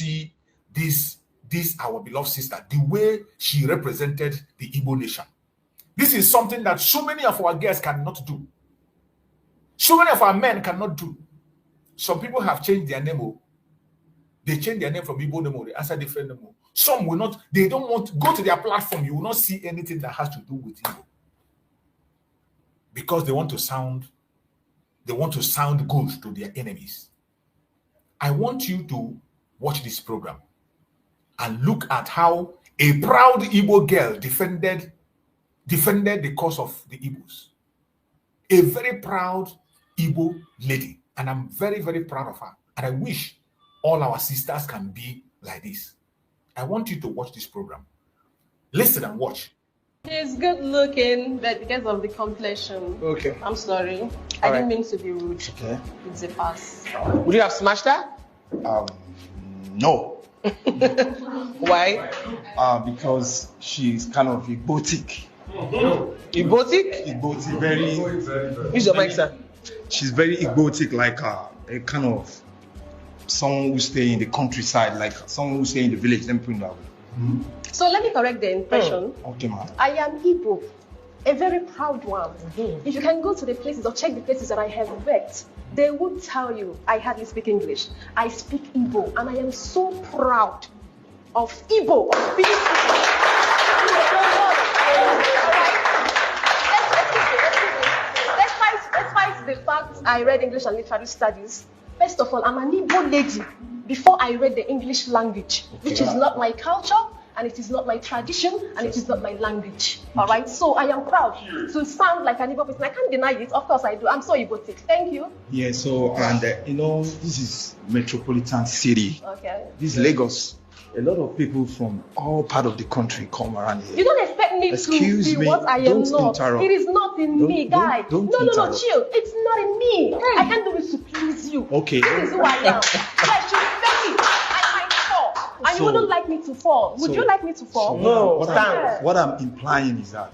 see this our beloved sister, the way she represented the Igbo nation. This is something that so many of our girls cannot do. So many of our men cannot do. Some people have changed their name. They change their name from Igbo name, they answer different name. Some will not, they don't want to go to their platform. You will not see anything that has to do with Igbo. Because they want to sound good to their enemies. I want you to watch this program and look at how a proud Igbo girl defended the cause of the Igbos. A very proud Igbo lady. And I'm very, very proud of her. And I wish all our sisters can be like this. I want you to watch this program. Listen and watch. He's good looking, but because of the complexion. Okay. I'm sorry. I didn't mean to be rude. Okay. It's a pass. Would you have smashed her? No. Why? Because she's kind of Igbotic. Igbotic? Igbotic, very. Use your mic, sir. She's very Igbotic, like a kind of someone who stay in the countryside, like someone who stay in the village. Let me put it that way. Mm-hmm. So let me correct the impression. Okay, ma'am. I am Igbo, a very proud one. Mm-hmm. If you can go to the places or check the places that I have worked, they would tell you I hardly speak English. I speak Igbo, and I am so proud of Igbo, of being Despite the fact I read English and literary studies, first of all, I'm an Igbo lady before I read the English language, which is not my culture, and it is not my tradition, and it is not my language. All right, so I am proud to sound like an Igbo person. I can't deny it. Of course I do. I'm so Igbotic. Thank you. Yeah, so, and this is metropolitan city. Okay. This is Lagos. A lot of people from all part of the country come around here. You don't expect me to be what I am not. Interrupt. It is not in me, guy. Don't no, interrupt. chill. It's not in me. I can't do it to please you. Okay. This is who I am. Guys, you expect me. I might fall. And you wouldn't like me to fall. Would you like me to fall? No. What I'm implying is that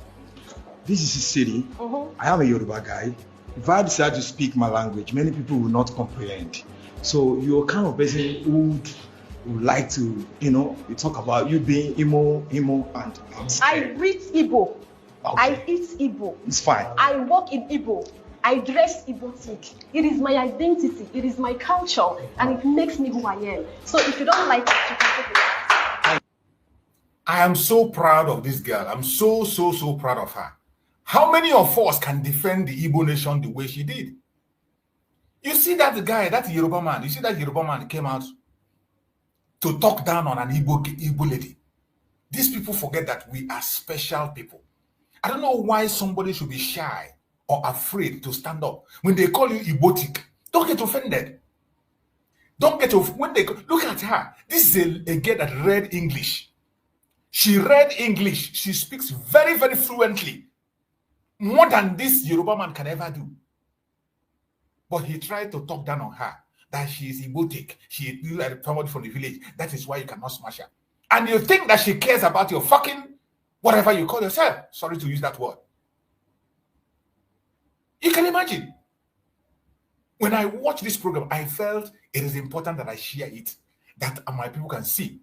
this is a city. Mm-hmm. I am a Yoruba guy. If I decide to speak my language, many people will not comprehend. So you're kind of person who would like to, you talk about you being Imo, and I read Igbo. Okay. I eat Igbo. It's fine. I walk in Igbo. I dress Igbotic. It is my identity. It is my culture, and it makes me who I am. So if you don't like it, you can take it. I am so proud of this girl. I'm so proud of her. How many of us can defend the Igbo nation the way she did? You see that guy, that Yoruba man, you see that Yoruba man came out to talk down on an Igbo lady. These people forget that we are special people. I don't know why somebody should be shy or afraid to stand up. When they call you Igbotic, don't get offended. Don't get offended. When they look at her, this is a girl that read English. She read English. She speaks very, very fluently. More than this Yoruba man can ever do. But he tried to talk down on her, that she is Igbotic. She is like somebody from the village. That is why you cannot smash her. And you think that she cares about your fucking whatever you call yourself. Sorry to use that word. You can imagine. When I watched this program, I felt it is important that I share it, that my people can see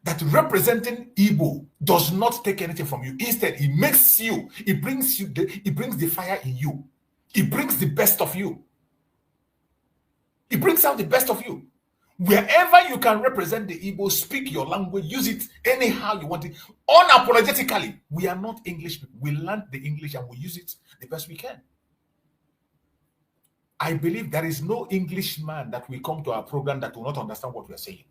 that representing Igbo does not take anything from you. Instead, it makes you, it brings the fire in you. It brings the best of you. It brings out the best of you. Wherever you can represent the Igbo, speak your language, use it anyhow you want it, unapologetically. We are not English people. We learn the English and we use it the best we can. I believe there is no Englishman that will come to our program that will not understand what we are saying.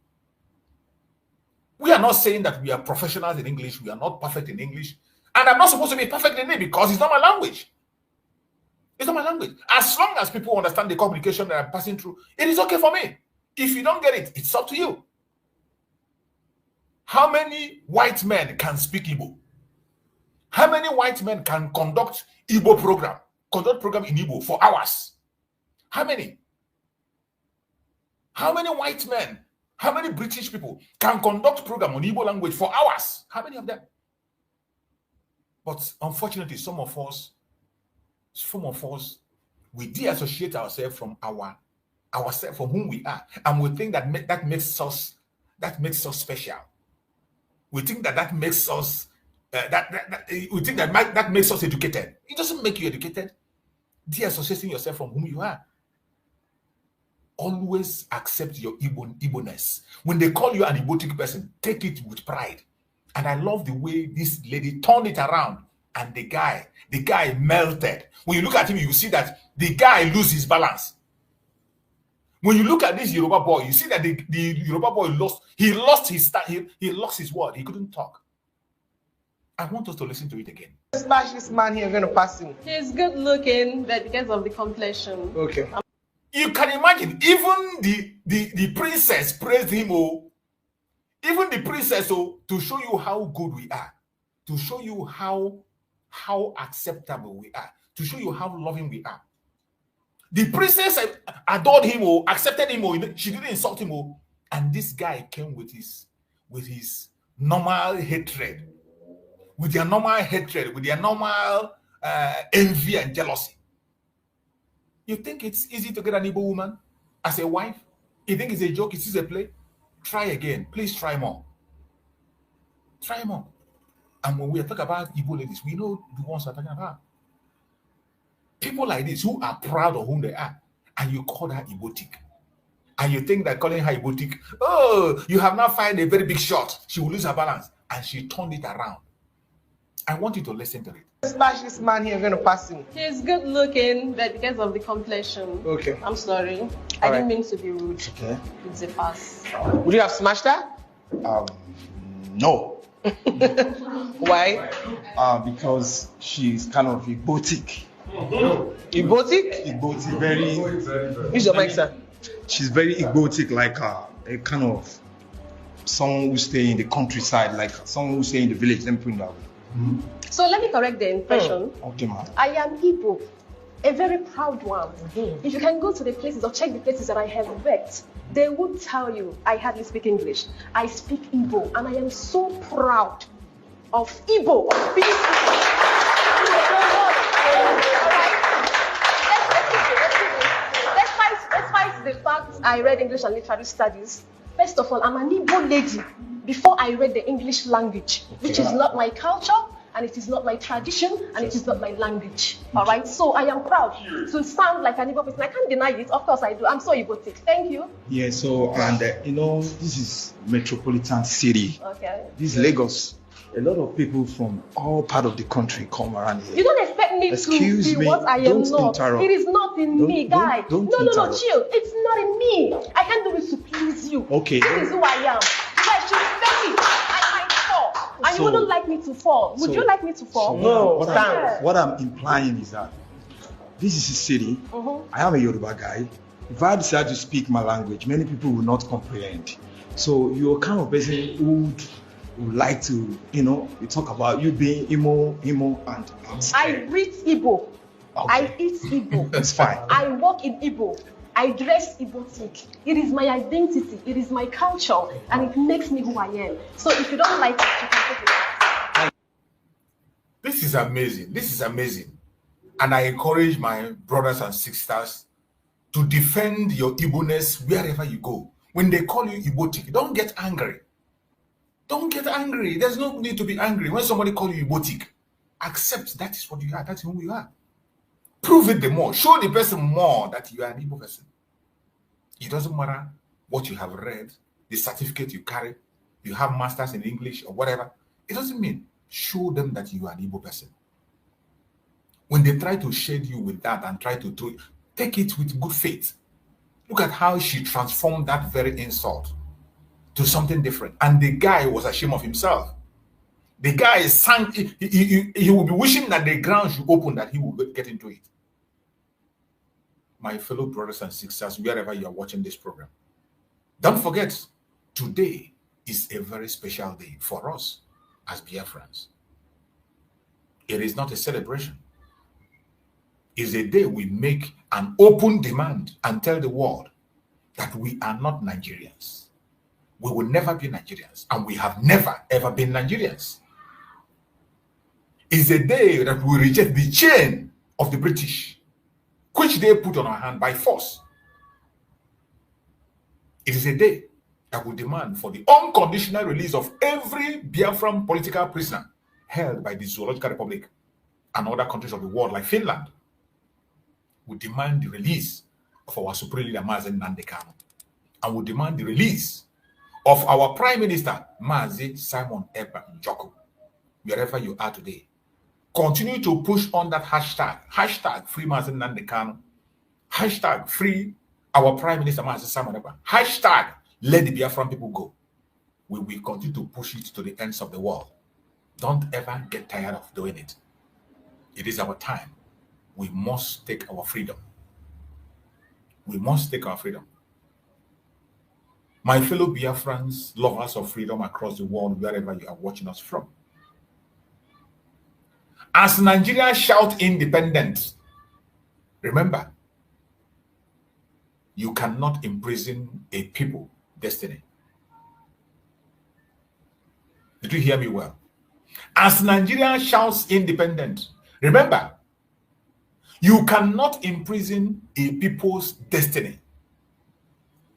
We are not saying that we are professionals in English. We are not perfect in English. And I'm not supposed to be perfect in it because it's not my language. It's not my language. As long as people understand the communication that I'm passing through, it is okay for me. If you don't get it, it's up to you. How many white men can speak Igbo? How many white men can conduct Igbo program in Igbo for hours? How many? How many white men, how many British people can conduct program on Igbo language for hours? How many of them? But unfortunately, some of us, we de-associate ourselves from our ourselves from whom we are, and we think that that makes us special. We think that makes us we think that makes us educated. It doesn't make you educated. De-associating yourself from whom you are. Always accept your Igbo-ness. When they call you an Igbotic person, take it with pride. And I love the way this lady turned it around, and the guy melted. When you look at him, you see that the guy loses his balance. When you look at this Yoruba boy, you see that the Yoruba boy lost his word. He couldn't talk. I want us to listen to it again. Smash this man here, I'm going to pass him. He's good looking, but because of the complexion. Okay. You can imagine, even the princess praised him, even the princess, to show you how good we are, to show you how acceptable we are, to show you how loving we are. The princess adored him, accepted him, she didn't insult him, and this guy came with his normal hatred, with their normal envy and jealousy. You think it's easy to get an Igbo woman as a wife? You think it's a joke? It's a play? Try again. Please try more. Try more. And when we talk about Igbo ladies, we know the ones we're talking about. People like this who are proud of whom they are, and you call her Igbotic. And you think that calling her Igbotic, you have now fired a very big shot. She will lose her balance. And she turned it around. I want you to listen to it. Smash this man here, I'm going to pass him. He's good looking, but because of the complexion. Okay. I'm sorry. I didn't mean to be rude. Okay. It's a pass. Would you have smashed her? No. Why? Because she's kind of Igbotic. Igbotic? Igbotic, very. Use your mic, sir. She's very Igbotic, like a kind of someone who stay in the countryside, like someone who stay in the village. Let me put it that way. So let me correct the impression. Okay, ma'am. I am Igbo, a very proud one. If you can go to the places or check the places that I have worked, they would tell you I hardly speak English. I speak Igbo, and I am so proud of Igbo, of being Despite the fact I read English and literary studies, first of all, I'm an Igbo lady before I read the English language, which is not my culture, and it is not my tradition, and it is not my language. All right, so I am proud to sound like an Igbo person. I can't deny it. Of course I do. I'm so Igbotic. Thank you. Yeah, so, and this is metropolitan city. Okay. This is Lagos. A lot of people from all part of the country come around here. You don't expect me Excuse to be me, what I am don't not. interrupt. It is not in me, guy. Don't No, interrupt. chill. It's not in me. I can't do it to please you. Okay. This is who I am. Yes, she's very. I might fall. And you wouldn't like me to fall. Would you like me to fall? No, what, stand. what I'm implying is that this is a city. I am a Yoruba guy. If I decide to speak my language, many people will not comprehend. So you're kind of person who would like to, you talk about you being Imo, and I breathe Igbo. Okay. I eat Igbo. That's fine. I walk in Igbo. I dress Igbotic. It is my identity. It is my culture, and it makes me who I am. So if you don't like it, you can take it. This is amazing. This is amazing. And I encourage my brothers and sisters to defend your Igbo-ness wherever you go. When they call you Igbotic, don't get angry. Don't get angry. There's no need to be angry. When somebody calls you Igbotic, accept that is what you are. That's who you are. Prove it the more. Show the person more that you are an Igbo person. It doesn't matter what you have read, the certificate you carry, you have masters in English or whatever. It doesn't mean. Show them that you are an Igbo person. When they try to shade you with that and try to throw it, take it with good faith. Look at how she transformed that very insult to something different. And the guy was ashamed of himself. The guy sank, he will be wishing that the ground should open, that he will get into it. My fellow brothers and sisters, wherever you are watching this program, don't forget, today is a very special day for us as Biafrans. It is not a celebration. It's a day we make an open demand and tell the world that we are not Nigerians. We will never be Nigerians, and we have never ever been Nigerians. It's a day that we reject the chain of the British, which they put on our hand by force. It is a day that will demand for the unconditional release of every Biafran political prisoner held by the Zoological Republic and other countries of the world like Finland. We demand the release of our Supreme Leader Mazi Nnamdi Kanu, and we demand the release of our Prime Minister Mazi Simon Ekpa Njoku, wherever you are today. Continue to push on that hashtag free Mazi Nnamdi Kanu, hashtag free our Prime Minister Mazi Simon Ekpa, hashtag let the Biafran people go. We will continue to push it to the ends of the world. Don't ever get tired of doing it. It is our time. We must take our freedom. We must take our freedom. My fellow Biafrans, lovers of freedom across the world, wherever you are watching us from. As Nigeria shout independence, remember, you cannot imprison a people destiny. Did you hear me well? As Nigeria shouts independence, remember, you cannot imprison a people's destiny.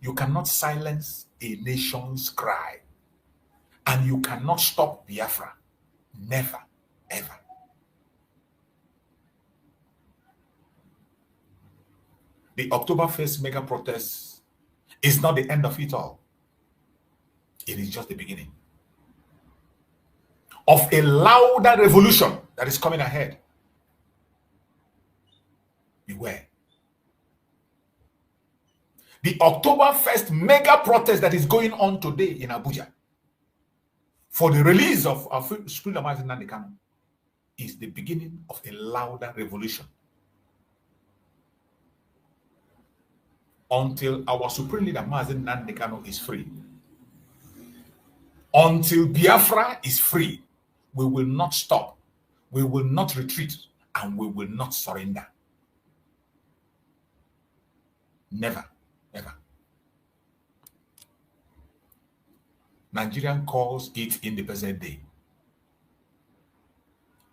You cannot silence a nation's cry. And you cannot stop Biafra. Never, ever. The October 1st mega protest is not the end of it all. It is just the beginning of a louder revolution that is coming ahead. Beware. The October 1st mega protest that is going on today in Abuja for the release of our Supreme Mazi Nnamdi Kanu is the beginning of a louder revolution. Until our Supreme Leader Mazi Nnamdi Kanu is free, until Biafra is free, we will not stop, we will not retreat, and we will not surrender. Never, ever. Nigerian calls it Independence Day.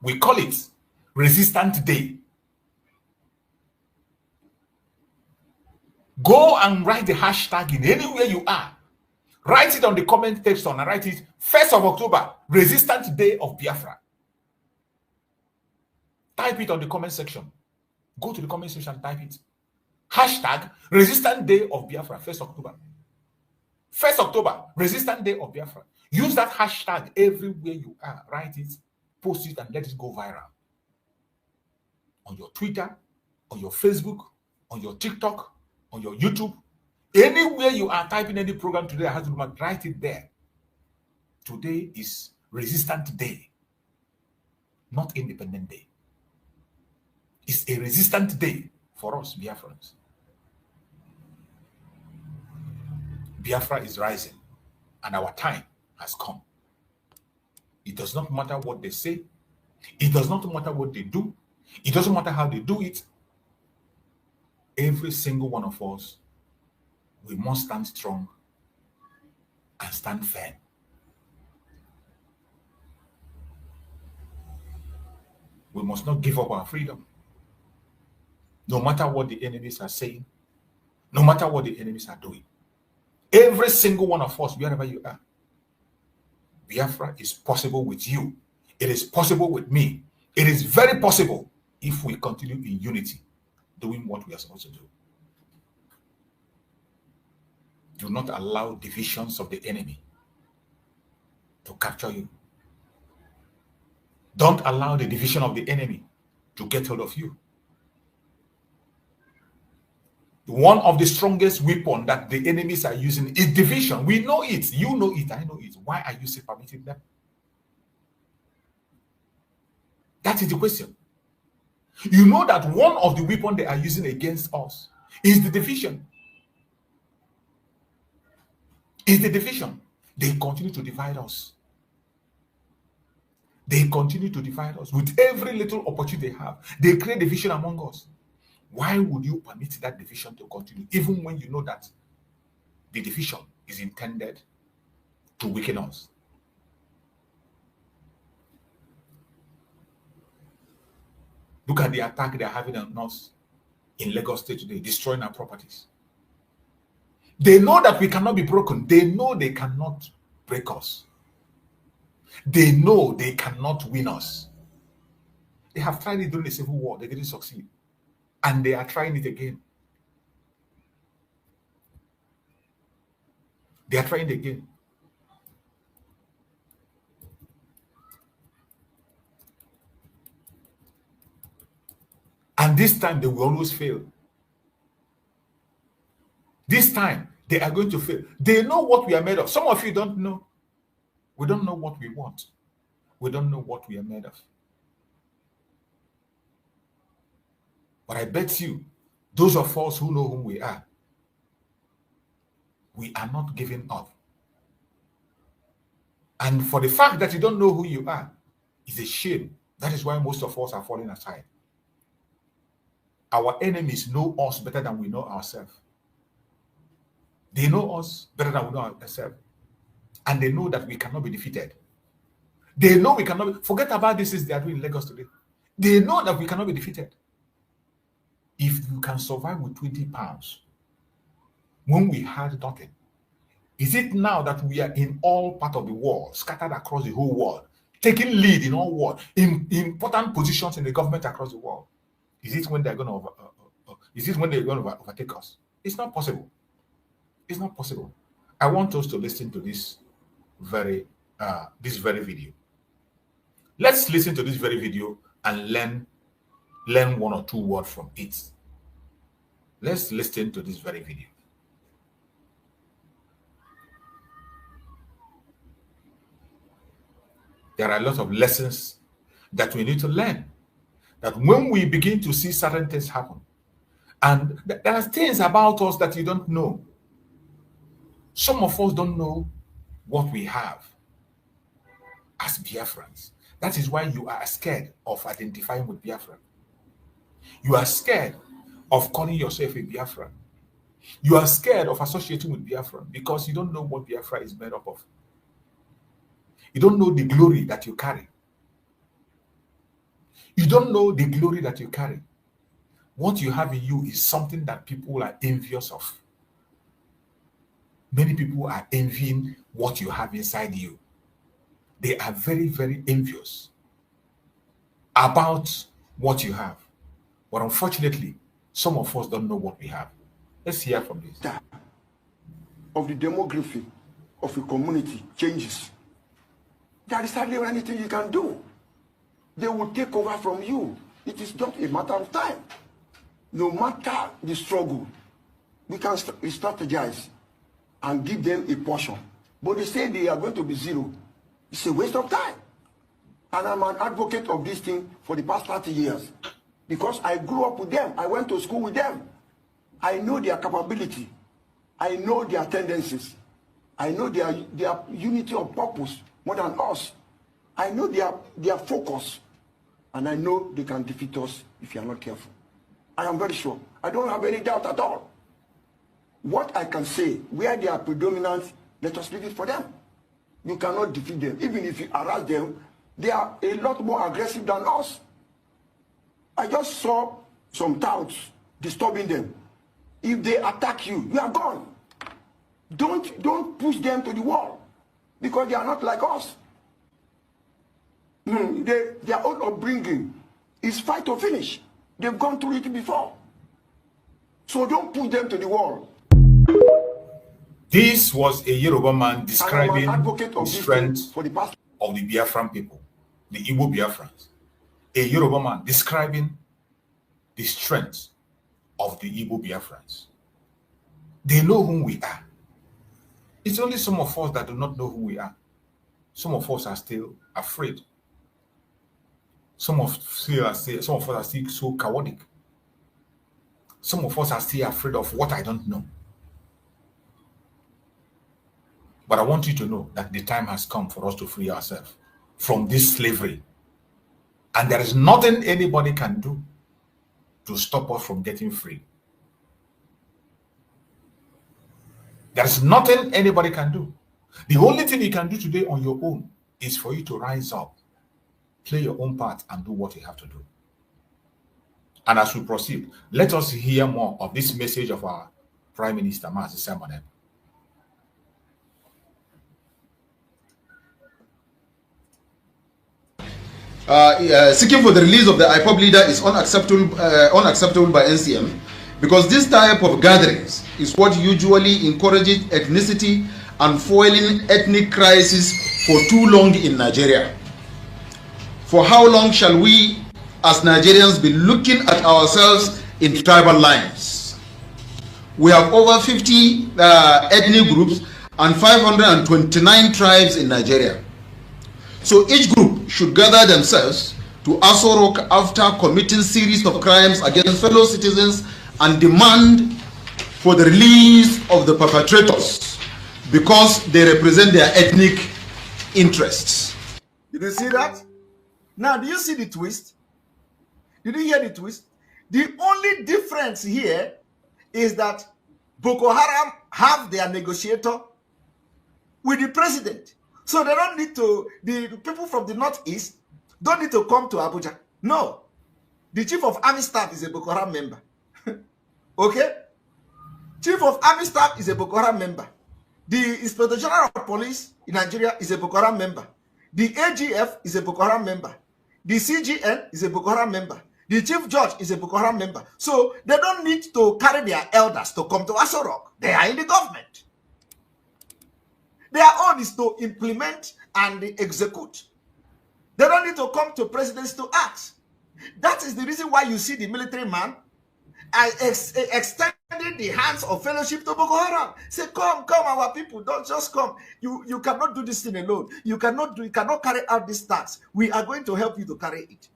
We call it Resistant Day. Go and write the hashtag in anywhere you are. Write it on the comment section and write it 1st of October, Resistant Day of Biafra. Type it on the comment section. Go to the comment section and type it. Hashtag Resistant Day of Biafra, 1st October. 1st October, Resistant Day of Biafra. Use that hashtag everywhere you are. Write it, post it, and let it go viral. On your Twitter, on your Facebook, on your TikTok, on your YouTube, anywhere you are typing any program today, I have to write it there. Today is Resistant Day, not Independent Day. It's a resistant day for us, Biafrans. Biafra is rising, and our time has come. It does not matter what they say. It does not matter what they do. It doesn't matter how they do it. Every single one of us, we must stand strong and stand firm. We must not give up our freedom. No matter what the enemies are saying, no matter what the enemies are doing. Every single one of us, wherever you are, Biafra is possible with you. It is possible with me. It is very possible if we continue in unity, doing what we are supposed to do. Do not allow divisions of the enemy to capture you. Don't allow the division of the enemy to get hold of you. One of the strongest weapons that the enemies are using is division. We know it. You know it. I know it. Why are you still permitting them? That is the question. You know that one of the weapons they are using against us is the division. Is the division. They continue to divide us. They continue to divide us. With every little opportunity they have, they create division among us. Why would you permit that division to continue, even when you know that the division is intended to weaken us? Look at the attack they are having on us in Lagos State today, destroying our properties. They know that we cannot be broken. They know they cannot break us. They know they cannot win us. They have tried it during the Civil War. They didn't succeed. And they are trying it again. They are trying it again. And this time they will always fail. This time they are going to fail. They know what we are made of. Some of you don't know. We don't know what we want. We don't know what we are made of. But I bet you, those of us who know whom we are not giving up. And for the fact that you don't know who you are is a shame. That is why most of us are falling aside. Our enemies know us better than we know ourselves. They know us better than we know ourselves. And they know that we cannot be defeated. They know we cannot be, forget about this is they are doing in Lagos today. They know that we cannot be defeated. If you can survive with 20 pounds, when we had nothing, is it now that we are in all part of the world, scattered across the whole world, taking lead in all world, in important positions in the government across the world? Is it when they're going to overtake us? It's not possible. It's not possible. I want us to listen to this very video. Let's listen to this very video and learn one or two words from it. Let's listen to this very video. There are a lot of lessons that we need to learn. That when we begin to see certain things happen, and there are things about us that you don't know. Some of us don't know what we have as Biafrans. That is why you are scared of identifying with Biafra. You are scared of calling yourself a Biafran. You are scared of associating with Biafra because you don't know what Biafra is made up of. You don't know the glory that you carry. You don't know the glory that you carry. What you have in you is something that people are envious of. Many people are envying what you have inside you. They are very, very envious about what you have. But unfortunately, some of us don't know what we have. Let's hear from this. Of the demography of a community changes. There is hardly anything you can do. They will take over from you. It is just a matter of time. No matter the struggle, we can strategize and give them a portion. But they say they are going to be zero. It's a waste of time. And I'm an advocate of this thing for the past 30 years. Because I grew up with them. I went to school with them. I know their capability. I know their tendencies. I know their unity of purpose more than us. I know their focus. And I know they can defeat us if you are not careful. I am very sure. I don't have any doubt at all. What I can say, where they are predominant, let us leave it for them. You cannot defeat them. Even if you harass them, they are a lot more aggressive than us. I just saw some touts disturbing them. If they attack you, you are gone. Don't push them to the wall because they are not like us. Their own upbringing is fight or finish. They've gone through it before. So don't push them to the wall. This was a Yoruba man describing the strength of the Biafran people, the Igbo Biafrans. A Yoruba man describing the strength of the Igbo Biafrans. They know whom we are. It's only some of us that do not know who we are. Some of us are still afraid. Some of us are still so chaotic. Some of us are still afraid of what I don't know. But I want you to know that the time has come for us to free ourselves from this slavery. And there is nothing anybody can do to stop us from getting free. There is nothing anybody can do. The only thing you can do today on your own is for you to rise up, play your own part, and do what you have to do. And as we proceed, let us hear more of this message of our Prime Minister Mazi Nnamdi. Seeking for the release of the IPOB leader is unacceptable by NCM, because this type of gatherings is what usually encourages ethnicity and fueling ethnic crisis for too long in Nigeria. For how long shall we as Nigerians be looking at ourselves in tribal lines? We have over 50 ethnic groups and 529 tribes in Nigeria. So each group should gather themselves to Aso Rock after committing series of crimes against fellow citizens and demand for the release of the perpetrators, because they represent their ethnic interests. Did you see that? Now, do you see the twist? Did you hear the twist? The only difference here is that Boko Haram have their negotiator with the president. So they don't need to, the people from the northeast don't need to come to Abuja. No. The chief of army staff is a Boko Haram member. Okay? Chief of army staff is a Boko Haram member. The Inspector General of Police in Nigeria is a Boko Haram member. The AGF is a Boko Haram member. The CGN is a Boko Haram member. The Chief Judge is a Boko Haram member. So they don't need to carry their elders to come to Aso Rock. They are in the government. Their own is to implement and execute. They don't need to come to presidents to ask. That is the reason why you see the military man extending the hands of fellowship to Boko Haram. Say, come, our people, don't just come. You cannot do this thing alone. You cannot carry out this task. We are going to help you to carry it.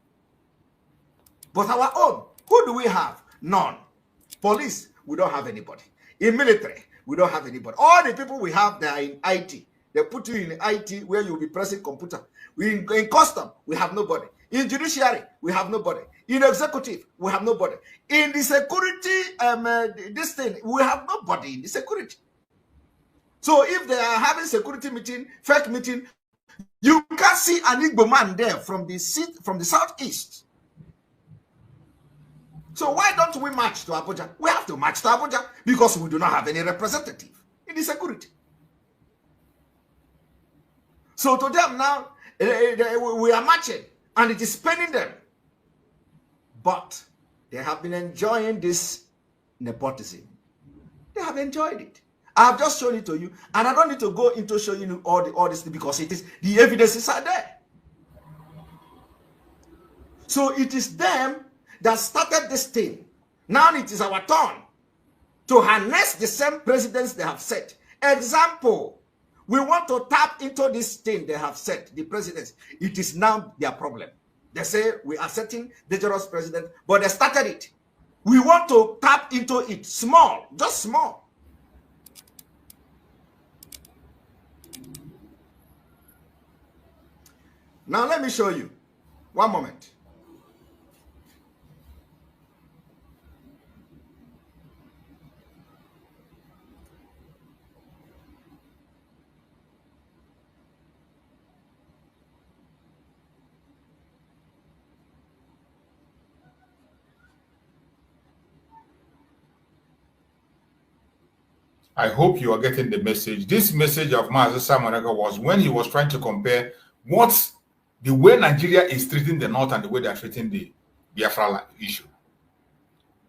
But our own, who do we have? None. Police, we don't have anybody. In military, we don't have anybody. All the people we have, they are in IT. They put you in IT where you'll be pressing computer. In custom, we have nobody. In judiciary, we have nobody. In executive, we have nobody. In the security, this thing, we have nobody in the security. So if they are having security meeting, fake meeting, you can't see an Igbo man there from the southeast. So why don't we march to Abuja? We have to march to Abuja because we do not have any representative in the security. So to them now, we are marching and it is paining them. But they have been enjoying this nepotism. They have enjoyed it. I have just shown it to you, and I don't need to go into showing you all this because it is the evidences are there. So it is them that started this thing. Now it is our turn to harness the same precedents they have set. Example, we want to tap into this thing they have set, the presidents. It is now their problem. They say we are setting dangerous precedent, but they started it. We want to tap into it small, just small. Now let me show you. One moment. I hope you are getting the message. This message of Mazi Nnamdi was when he was trying to compare what's the way Nigeria is treating the North and the way they are treating the Biafra issue.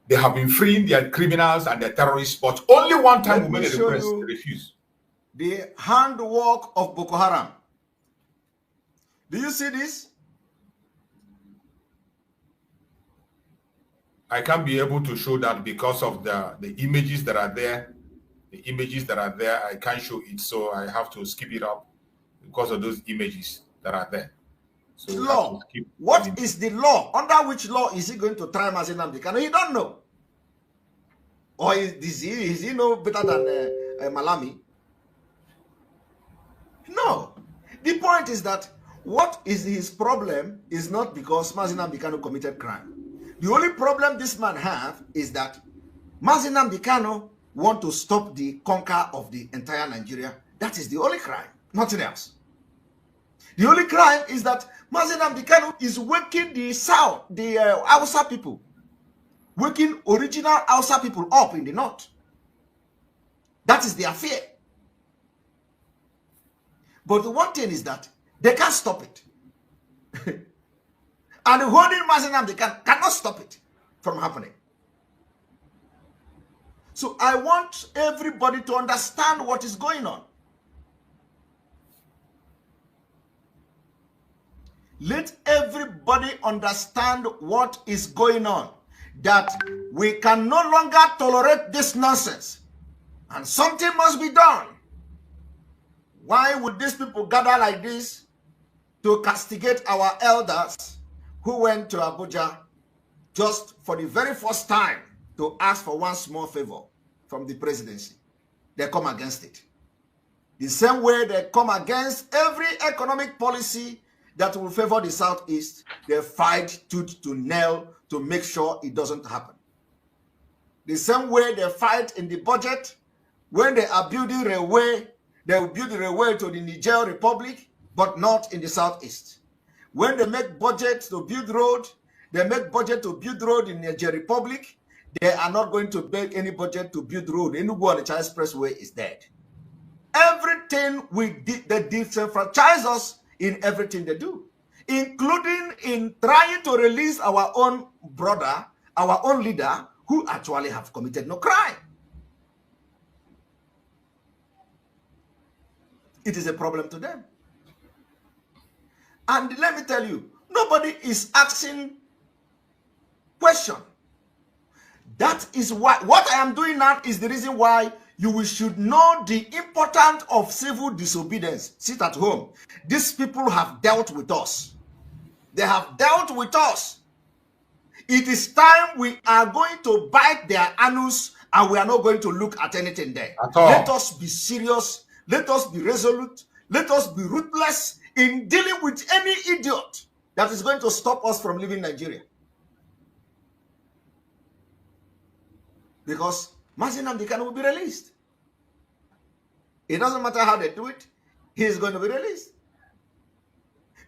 They have been freeing their criminals and their terrorists, but only one time we made a request, they refused. The handwork of Boko Haram. Do you see this? I can't be able to show that because of the images that are there. The images that are there, I can't show it, so I have to skip it up because of those images that are there. So law. What is the law? Under which law is he going to try Mazi Nnamdi Kanu? He don't know. Or is he know better than Malami? No. The point is that what is his problem is not because Mazi Nnamdi Kanu committed crime. The only problem this man have is that Mazi Nnamdi Kanu want to stop the conquer of the entire Nigeria. That is the only crime, nothing else. The only crime is that Mazi Nnamdi Kanu is waking the South, the Hausa people, waking original Hausa people up in the North. That is their fear. But the one thing is that they can't stop it. And holding Mazi Nnamdi Kanu cannot stop it from happening. So I want everybody to understand what is going on. Let everybody understand what is going on. That we can no longer tolerate this nonsense. And something must be done. Why would these people gather like this to castigate our elders who went to Abuja just for the very first time to ask for one small favor from the presidency? They come against it. The same way they come against every economic policy that will favor the Southeast, they fight tooth to nail to make sure it doesn't happen. The same way they fight in the budget, when they are building railway, they will build the railway to the Niger Republic, but not in the Southeast. When they make budget to build road, they make budget to build road in Niger Republic. They are not going to make any budget to build road. Enugu on the China Expressway is dead. Everything we did, they disenfranchise us in everything they do, including in trying to release our own brother, our own leader, who actually have committed no crime. It is a problem to them. And let me tell you, nobody is asking question. That is why what I am doing now is the reason why you should know the importance of civil disobedience. Sit at home. These people have dealt with us. They have dealt with us. It is time we are going to bite their anus and we are not going to look at anything there. Let us be serious. Let us be resolute. Let us be ruthless in dealing with any idiot that is going to stop us from leaving Nigeria. Because Mazi Nnamdi Kanu will be released. It doesn't matter how they do it, he is going to be released.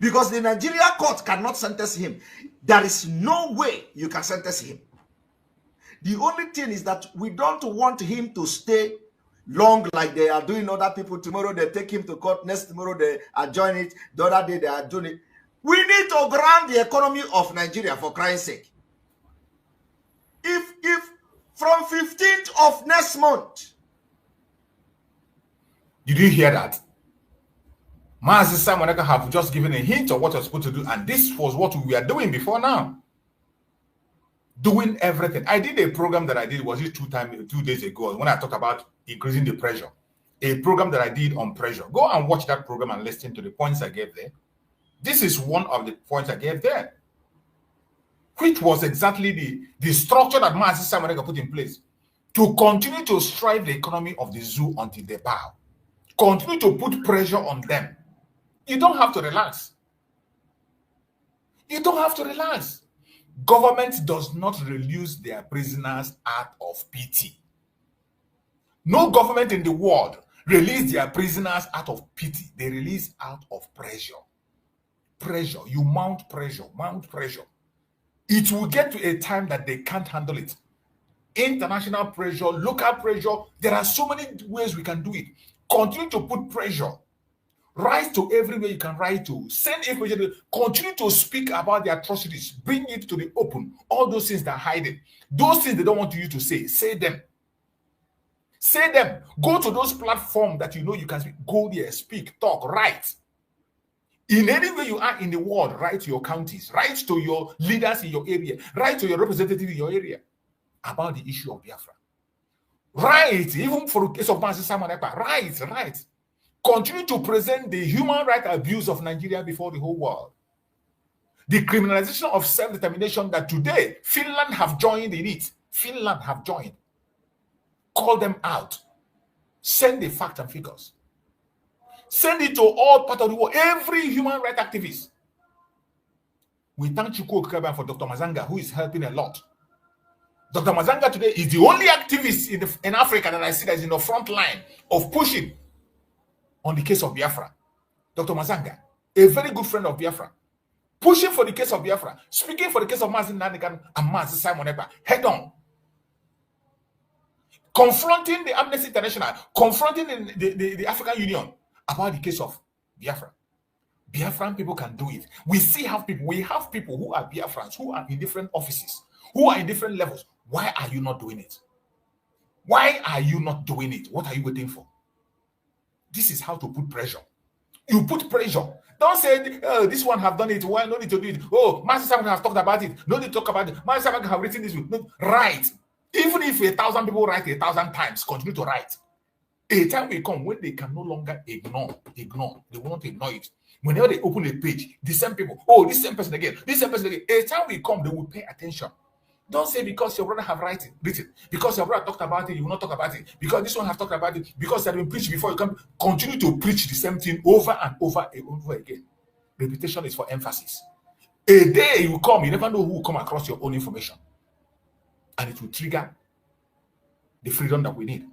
Because the Nigeria court cannot sentence him. There is no way you can sentence him. The only thing is that we don't want him to stay long like they are doing other people. Tomorrow they take him to court, next tomorrow they adjourn it, the other day they adjourn it. We need to ground the economy of Nigeria, for crying sake. If from 15th of next month. Did you hear that? Mazi Nnamdi Kanu have just given a hint of what you're supposed to do, and this was what we were doing before now. Doing everything. I did a program that I did, was it 2 days ago, when I talked about increasing the pressure. A program that I did on pressure. Go and watch that program and listen to the points I gave there. This is one of the points I gave there, which was exactly the structure that Mazi Nnamdi Kanu put in place to continue to strive the economy of the zoo until they bow. Continue to put pressure on them. You don't have to relax. You don't have to relax. Government does not release their prisoners out of pity. No government in the world release their prisoners out of pity. They release out of pressure. Pressure. You mount pressure. Mount pressure. It will get to a time that they can't handle it. International pressure, local pressure. There are so many ways we can do it. Continue to put pressure. Write to everywhere you can write to. Send information. Continue to speak about the atrocities. Bring it to the open. All those things that are hiding. Those things they don't want you to say. Say them. Say them. Go to those platforms that you know you can speak. Go there, speak, talk, write. In any way you are in the world, write to your counties. Write to your leaders in your area. Write to your representative in your area about the issue of Biafra. Write, even for the case of Mazi Nnamdi Kanu. Write. Continue to present the human rights abuse of Nigeria before the whole world. The criminalization of self-determination that today Finland have joined in it. Finland have joined. Call them out. Send the facts and figures. Send it to all part of the world. Every human rights activist. We thank Chukwu Okeke for Dr. Mazanga, who is helping a lot. Dr. Mazanga today is the only activist in Africa that I see that is in the front line of pushing on the case of Biafra. Dr. Mazanga, a very good friend of Biafra, pushing for the case of Biafra, speaking for the case of Mazi Nnamdi Kanu and Mazi Nnamdi Kanu, head on. confronting the Amnesty International, confronting the African Union about the case of Biafra. Biafran people can do it. We have people who are Biafrans, who are in different offices, who are in different levels. Why are you not doing it? Why are you not doing it? What are you waiting for? This is how to put pressure. You put pressure. Don't say, oh, this one have done it. Why no need to do it? Oh, Master Samuel have talked about it. No need to talk about it. Master Samuel have written this. No, write. Even if 1,000 people write 1,000 times, continue to write. A time will come when they can no longer ignore. They will not ignore it. Whenever they open a page, the same people, oh, this same person again, this same person again. A time will come, they will pay attention. Don't say because your brother have written, because your brother talked about it, you will not talk about it. Because this one have talked about it, because they have been preached before, you can continue to preach the same thing over and over and over again. Repetition is for emphasis. A day you come, you never know who will come across your own information. And it will trigger the freedom that we need.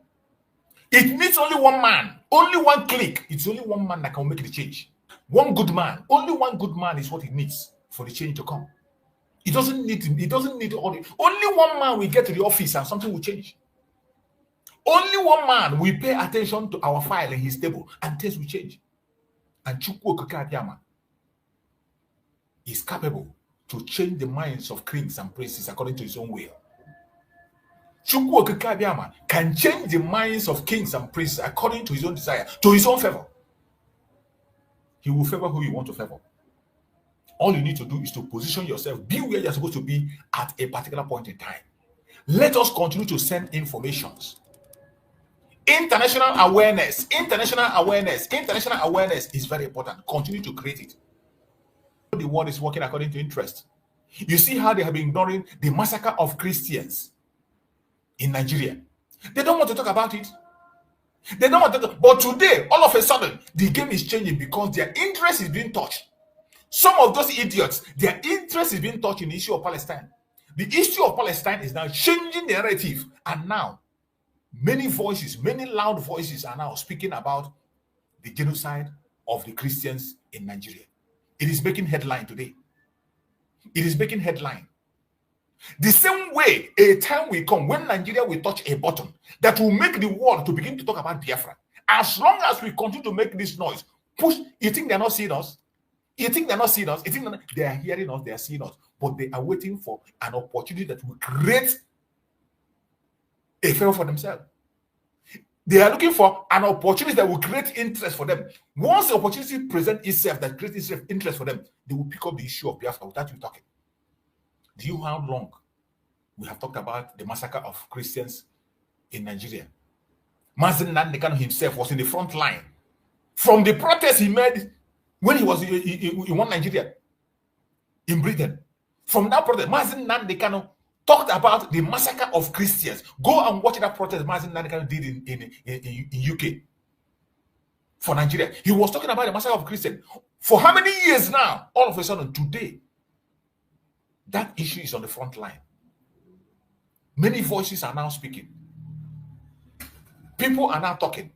It needs only one man, only one click. It's only one man that can make the change. One good man, only one good man is what it needs for the change to come. It doesn't need all the, only one man will get to the office and something will change. Only one man will pay attention to our file in his table and things will change. And Chukwu Okike Abiyama is capable to change the minds of kings and princes according to his own will. Chukwu Okike Abiyama can change the minds of kings and princes according to his own desire, to his own favor. He will favor who you want to favor. All you need to do is to position yourself, be where you're supposed to be at a particular point in time. Let us continue to send informations. International awareness is very important. Continue to create it. The world is working according to interest. You see how they have been ignoring the massacre of Christians in Nigeria. They don't want to talk about it. They don't want to talk. But today, all of a sudden, the game is changing because their interest is being touched. Some of those idiots, their interest is being touched in the issue of Palestine. The issue of Palestine is now changing the narrative. And now, many voices, many loud voices are now speaking about the genocide of the Christians in Nigeria. It is making headline today. It is making headline. The same way a time will come when Nigeria will touch a button that will make the world to begin to talk about Biafra. As long as we continue to make this noise, push, you think they're not seeing us? You think they're not seeing us? You think they are hearing us, they are seeing us, but they are waiting for an opportunity that will create a favor for themselves. They are looking for an opportunity that will create interest for them. Once the opportunity presents itself that creates interest for them, they will pick up the issue of Biafra without you talking. Do you know how long we have talked about the massacre of Christians in Nigeria? Mazi Nnamdi Kanu himself was in the front line. From the protest he made when he was in one Nigeria, in Britain. From that protest, Mazi Nnamdi Kanu talked about the massacre of Christians. Go and watch that protest Mazi Nnamdi Kanu did in UK for Nigeria. He was talking about the massacre of Christians. For how many years now? All of a sudden, today, that issue is on the front line. Many voices are now speaking. People are now talking.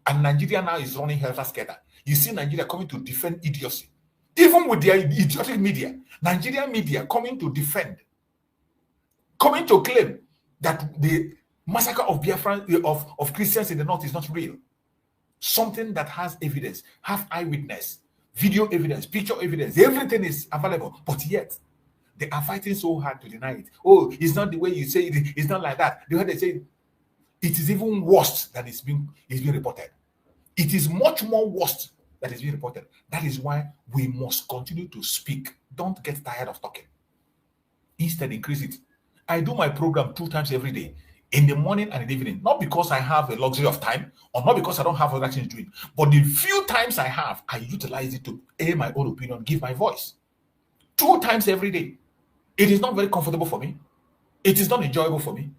And Nigeria now is running helter-skelter. You see Nigeria coming to defend idiocy. Even with their idiotic media, Nigerian media coming to defend, coming to claim that the massacre of Biafra, of Christians in the north is not real. Something that has evidence, have eyewitness, video evidence, picture evidence, everything is available. But yet, they are fighting so hard to deny it. Oh, it's not the way you say it. It's not like that. The way they say it, it is even worse than it's being reported. It is much more worse than it's being reported. That is why we must continue to speak. Don't get tired of talking. Instead, increase it. I do my program 2 times every day, in the morning and in the evening. Not because I have a luxury of time, or not because I don't have other things to do, but the few times I have, I utilize it to air my own opinion, give my voice. 2 times every day. It is not very comfortable for me. It is not enjoyable for me.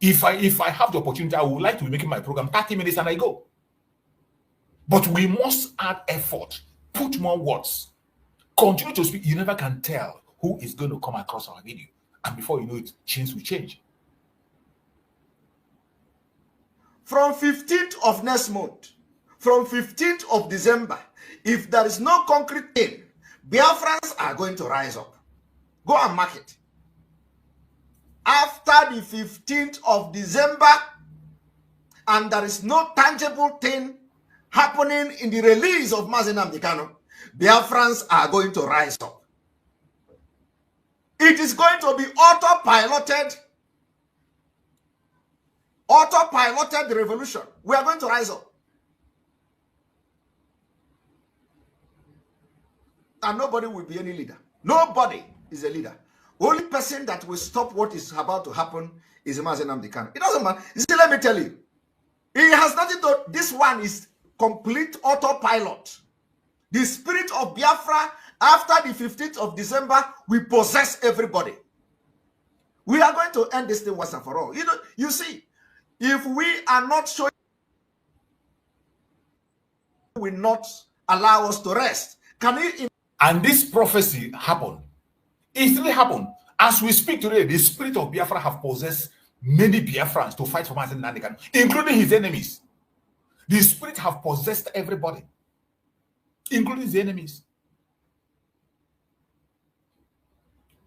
If I have the opportunity, I would like to be making my program 30 minutes and I go. But we must add effort, put more words, continue to speak. You never can tell who is going to come across our video. And before you know it, things will change. From 15th of next month, from 15th of December, if there is no concrete thing, Biafrans are going to rise up. Go and mark it. after the 15th of December, and there is no tangible thing happening in the release of Mazi Nnamdi Kanu, Biafrans are going to rise up. It is going to be autopiloted revolution. We are going to rise up. And nobody will be any leader. Nobody is a leader. Only person that will stop what is about to happen is Mazi Nnamdi Kanu. It doesn't matter. You see, let me tell you. It has nothing to, this one is complete autopilot. The spirit of Biafra, after the 15th of December, we possess everybody. We are going to end this thing once and for all. You know, you see, if we are not showing, will not allow us to rest. Can you? And this prophecy happened. It really happened. As we speak today, the spirit of Biafra have possessed many Biafrans to fight for Mazi Nnamdi Kanu, including his enemies. The spirit have possessed everybody, including his enemies.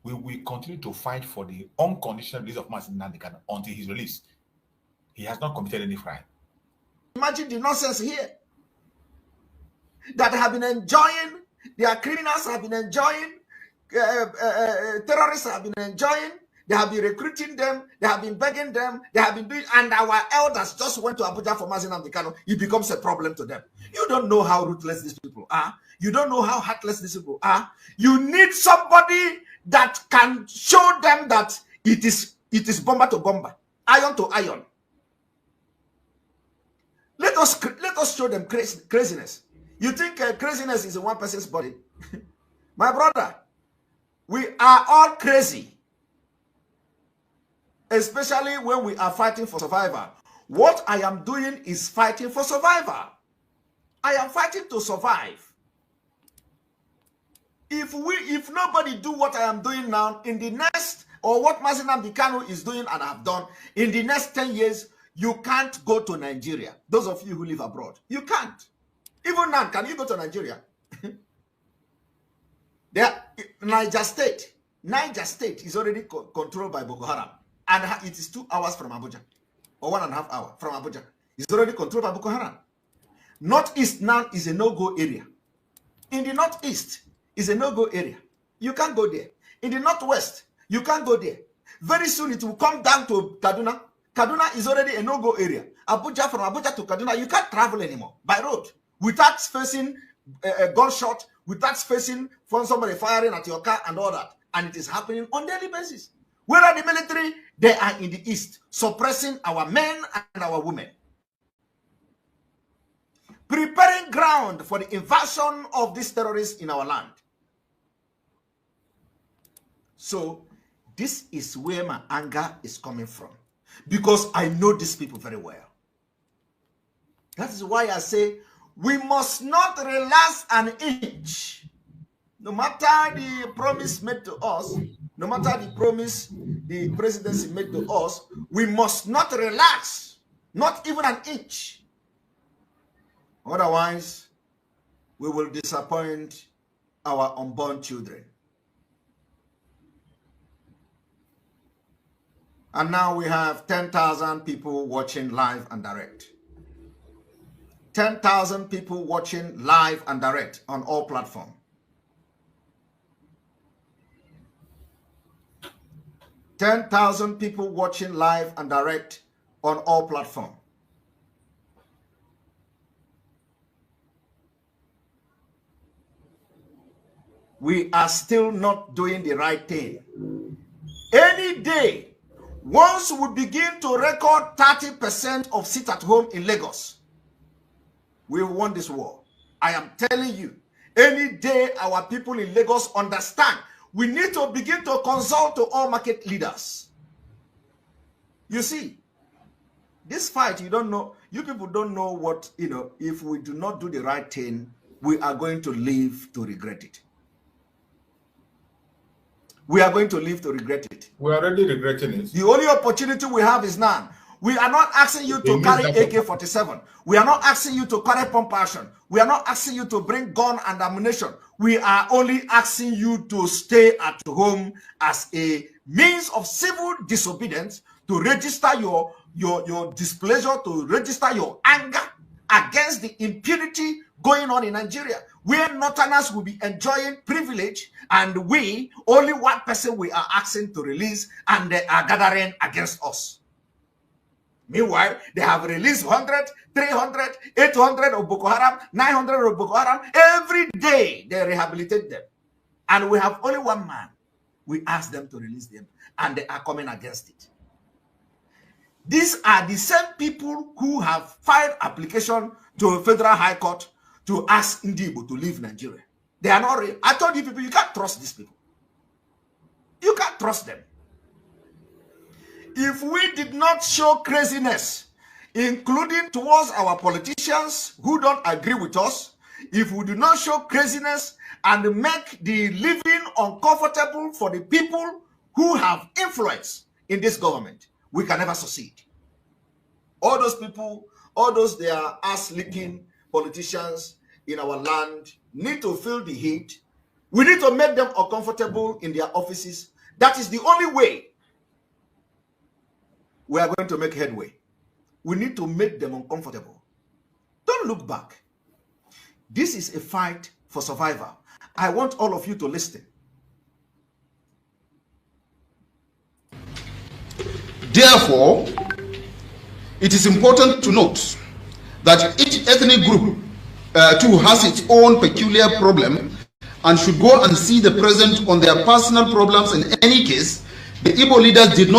We will continue to fight for the unconditional release of Mazi Nnamdi Kanu until he's released. He has not committed any crime. Imagine the nonsense here that have been enjoying, their criminals have been enjoying, terrorists have been enjoying, they have been recruiting them, they have been begging them, they have been doing, and our elders just went to Abuja for Mazi Nnamdi Kanu. It becomes a problem to them. You don't know how ruthless these people are. You don't know how heartless these people are. You need somebody that can show them that it is bomber to bomber, iron to iron. Let us show them craziness. You think craziness is in one person's body? My brother, we are all crazy. Especially when we are fighting for survival. What I am doing is fighting for survival. I am fighting to survive. If nobody do what I am doing now, in the next, or what Mazi Nnamdi Kanu is doing and have done, in the next 10 years, you can't go to Nigeria. Those of you who live abroad, you can't. Even now, can you go to Nigeria? Niger State is already controlled by Boko Haram. And it is 2 hours from Abuja, or 1.5 hours from Abuja. It's already controlled by Boko Haram. Northeast now is a no-go area. In the Northeast is a no-go area. You can't go there. In the Northwest, you can't go there. Very soon it will come down to Kaduna. Kaduna is already a no-go area. Abuja, from Abuja to Kaduna, you can't travel anymore by road without facing a gunshot, without facing from somebody firing at your car and all that. And it is happening on a daily basis. Where are the military? They are in the east, suppressing our men and our women. Preparing ground for the invasion of these terrorists in our land. So, this is where my anger is coming from. Because I know these people very well. That is why I say, we must not relax an inch. No matter the promise made to us, no matter the promise the presidency made to us, we must not relax, not even an inch. Otherwise, we will disappoint our unborn children. And now we have 10,000 people watching live and direct. 10,000 people watching live and direct on all platforms. 10,000 people watching live and direct on all platforms. We are still not doing the right thing. Any day, once we begin to record 30% of sit at home in Lagos, we will won this war. I am telling you, any day our people in Lagos understand, we need to begin to consult to all market leaders. You see, this fight, you don't know, you people don't know what, if we do not do the right thing, we are going to live to regret it. We are going to live to regret it. We are already regretting it. The only opportunity we have is now. We are not asking you to carry AK-47. We are not asking you to carry pump action. We are not asking you to bring gun and ammunition. We are only asking you to stay at home as a means of civil disobedience, to register your displeasure, to register your anger against the impunity going on in Nigeria, where Northerners will be enjoying privilege, and we, only one person we are asking to release, and they are gathering against us. Meanwhile, they have released 100, 300, 800 of Boko Haram, 900 of Boko Haram. Every day, they rehabilitate them. And we have only one man. We ask them to release them, and they are coming against it. These are the same people who have filed application to a federal high court to ask Igbo to leave Nigeria. They are not real. I told you people, you can't trust these people. You can't trust them. If we did not show craziness, including towards our politicians who don't agree with us, if we do not show craziness and make the living uncomfortable for the people who have influence in this government, we can never succeed. All those people, all those they are ass-licking politicians in our land need to feel the heat. We need to make them uncomfortable in their offices. That is the only way we are going to make headway. We need to make them uncomfortable. Don't look back. This is a fight for survival. I want all of you to listen. Therefore, it is important to note that each ethnic group too has its own peculiar problem and should go and see the president on their personal problems. In any case, the Igbo leaders did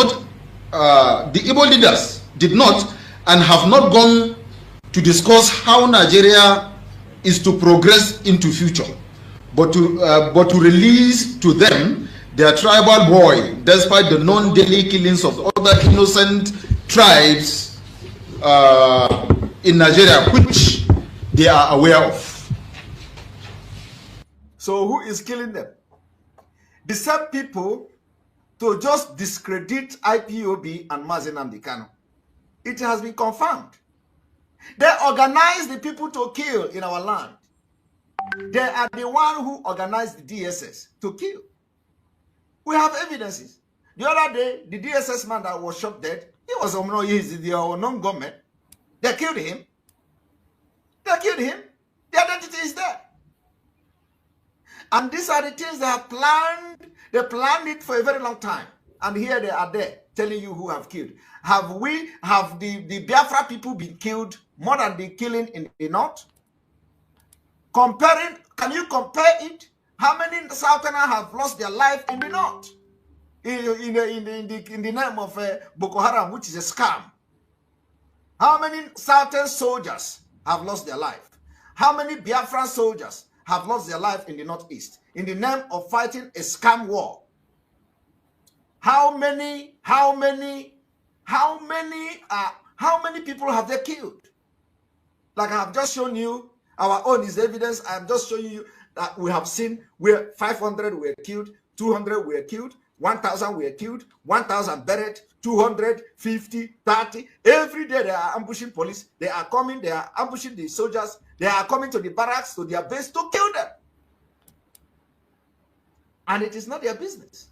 not and have not gone to discuss how Nigeria is to progress into future, but to release to them their tribal boy, despite the non-daily killings of other innocent tribes in Nigeria, which they are aware of. So who is killing them? The same people to just discredit IPOB and Mazi Nnamdi Kanu. It has been confirmed. They organize the people to kill in our land. They are the one who organized the DSS to kill. We have evidences. The other day, the DSS man that was shot dead, he was the unknown government. They killed him. They killed him. The identity is there. And these are the things they have planned. They planned it for a very long time. And here they are there telling you who have killed. Have the Biafra people been killed more than the killing in the north? Can you compare it? How many Southerners have lost their life in the north? In the name of Boko Haram, which is a scam. How many Southern soldiers have lost their life? How many Biafran soldiers have lost their life in the northeast in the name of fighting a scam war? How many people have they killed? Like I have just shown you, our own is evidence. I am just showing you that we have seen where 500 were killed, 200 were killed, 1,000 were killed, 1,000 buried, 200, 50, 30. Every day they are ambushing police. They are coming, they are ambushing the soldiers. They are coming to the barracks, to their base to kill them. And it is not their business.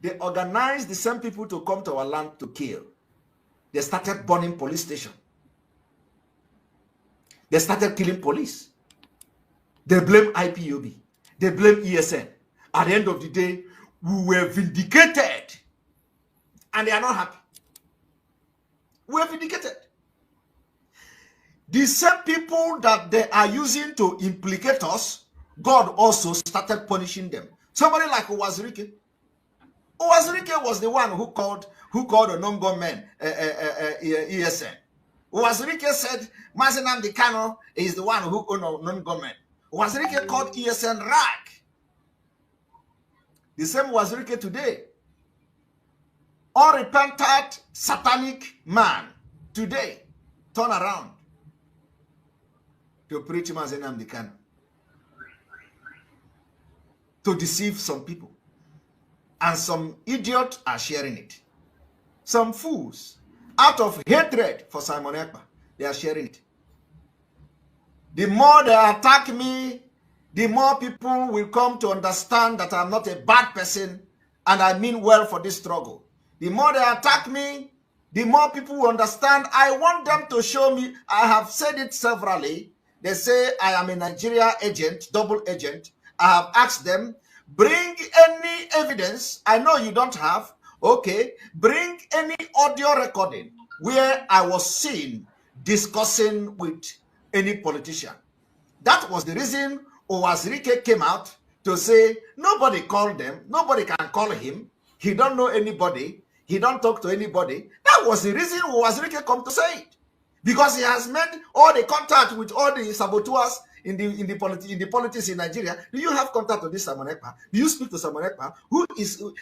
They organized the same people to come to our land to kill. They started burning police stations. They started killing police. They blame IPOB. They blame ESN. At the end of the day, we were vindicated. And they are not happy. We were vindicated. The same people that they are using to implicate us, God also started punishing them. Somebody like Uwazirike. Uwazirike was the one who called a non-government ESN. Uwazirike said Mazi Nnamdi Kanu is the one who owned non-government. Uwazirike called ESN rag. The same Uwazirike today. Unrepentant satanic man today turn around to preach Mazi Nnamdi Kanu, to deceive some people, and some idiots are sharing it. Some fools out of hatred for Simon Ekpa, they are sharing it. The more they attack me, the more people will come to understand that I'm not a bad person and I mean well for this struggle. The more they attack me, the more people will understand. I want them to show me. I have said it severally. They say I am a Nigeria agent, double agent. I have asked them, bring any evidence. I know you don't have. Okay, bring any audio recording where I was seen discussing with any politician. That was the reason Owazirike came out to say nobody called them, nobody can call him, he don't know anybody, he don't talk to anybody. That was the reason Owazirike come to say it. Because he has made all the contact with all the saboteurs in the politics in Nigeria. Do you have contact with this Simon Ekpa? Do you speak to Simon Ekpa?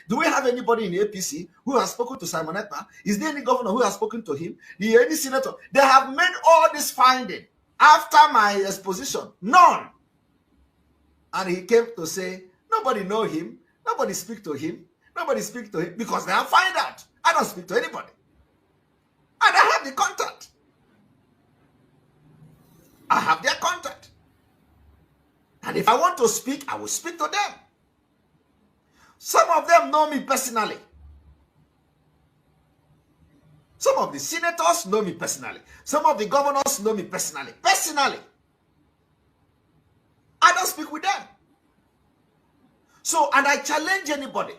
Do we have anybody in the APC who has spoken to Simon Ekpa? Is there any governor who has spoken to him? Any senator? They have made all this finding after my exposition. None. And he came to say, nobody know him, nobody speak to him, nobody speak to him, because they have found out. I don't speak to anybody. And I have the contact. I have their contact. And if I want to speak, I will speak to them. Some of them know me personally. Some of the senators know me personally. Some of the governors know me personally. Personally. I don't speak with them. So, and I challenge anybody.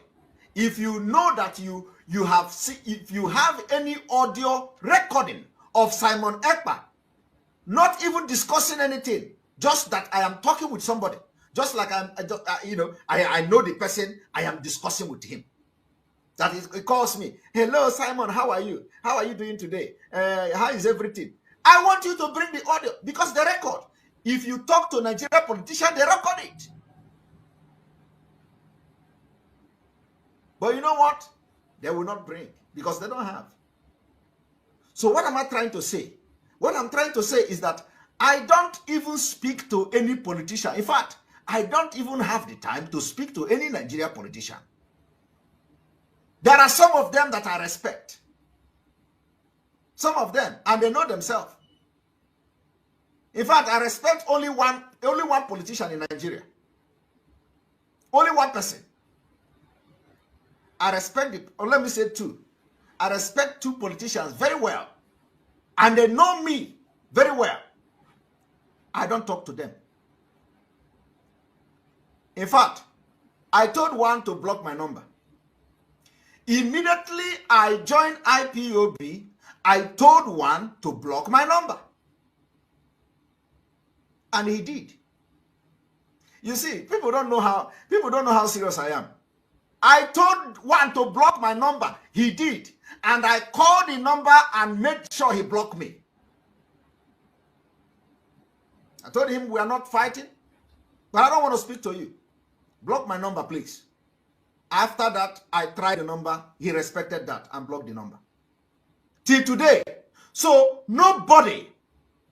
If you know that if you have any audio recording of Simon Ekpa, not even discussing anything, just that I am talking with somebody, just like I know the person, I am discussing with him. That is, he calls me, hello Simon, how are you? How are you doing today? How is everything? I want you to bring the audio, because the record, if you talk to a Nigerian politician, they record it. But you know what? They will not bring, because they don't have. So what am I trying to say? What I'm trying to say is that I don't even speak to any politician. In fact, I don't even have the time to speak to any Nigerian politician. There are some of them that I respect. Some of them, and they know themselves. In fact, I respect only one politician in Nigeria. Only one person. I respect it, or let me say two. I respect two politicians very well. And they know me very well. I don't talk to them. In fact, I told one to block my number. Immediately I joined IPOB, I told one to block my number. And he did. You see, people don't know how serious I am. I told one to block my number. He did. And I called the number and made sure he blocked me. I told him we are not fighting, but I don't want to speak to you. Block my number, please. After that, I tried the number. He respected that and blocked the number. Till today. So nobody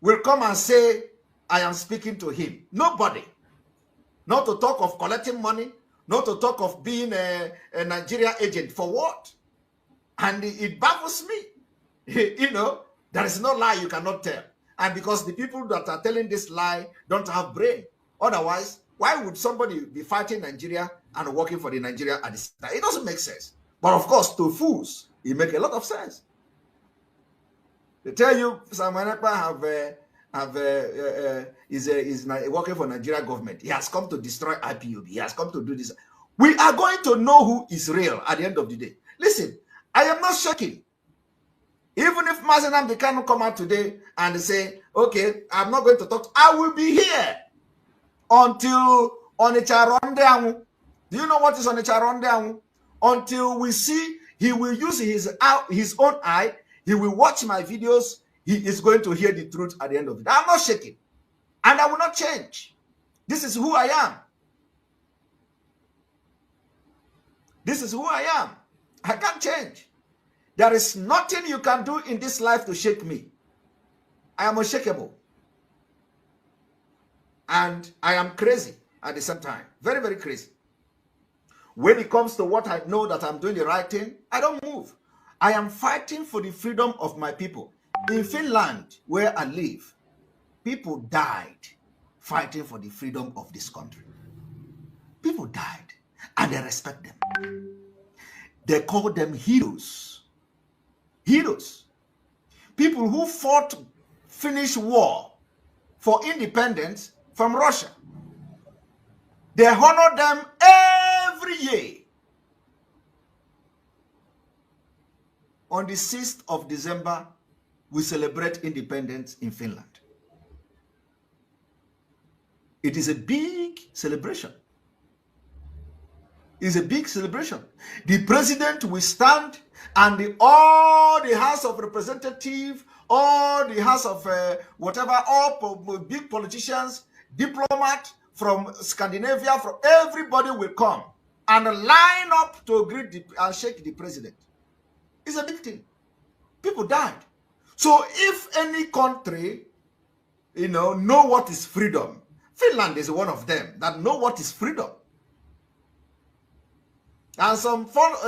will come and say, I am speaking to him. Nobody. Not to talk of collecting money. Not to talk of being a Nigeria agent. For what? And it baffles me. You know, there is no lie you cannot tell. And because the people that are telling this lie don't have brain. Otherwise, why would somebody be fighting Nigeria and working for the Nigeria at the same time? It doesn't make sense. But of course, to fools, it makes a lot of sense. They tell you Simon Ekpa is working for Nigeria government. He has come to destroy IPOB. He has come to do this. We are going to know who is real at the end of the day. Listen, I am not shaking. Even if Mazi Nnamdi Kanu come out today and say, okay, I'm not going to talk, I will be here until Onitsha Rondeanwu. Do you know what is Onitsha Rondeanwu? Until we see, he will use his own eye, he will watch my videos, he is going to hear the truth at the end of it. I'm not shaking. And I will not change. This is who I am. This is who I am. I can't change. There is nothing you can do in this life to shake me. I am unshakable. And I am crazy at the same time. Very, very crazy. When it comes to what I know that I'm doing the right thing, I don't move. I am fighting for the freedom of my people. In Finland, where I live, people died fighting for the freedom of this country. People died, and they respect them. They call them heroes. Heroes. People who fought Finnish war for independence from Russia. They honor them every year. On the 6th of December, we celebrate independence in Finland. It is a big celebration. It's a big celebration. The president will stand, and all the House of Representatives, all the House of whatever, all big politicians, diplomats from Scandinavia, from everybody will come and line up to greet and shake the president. It's a big thing. People died. So if any country, know what is freedom, Finland is one of them that know what is freedom. And some fought,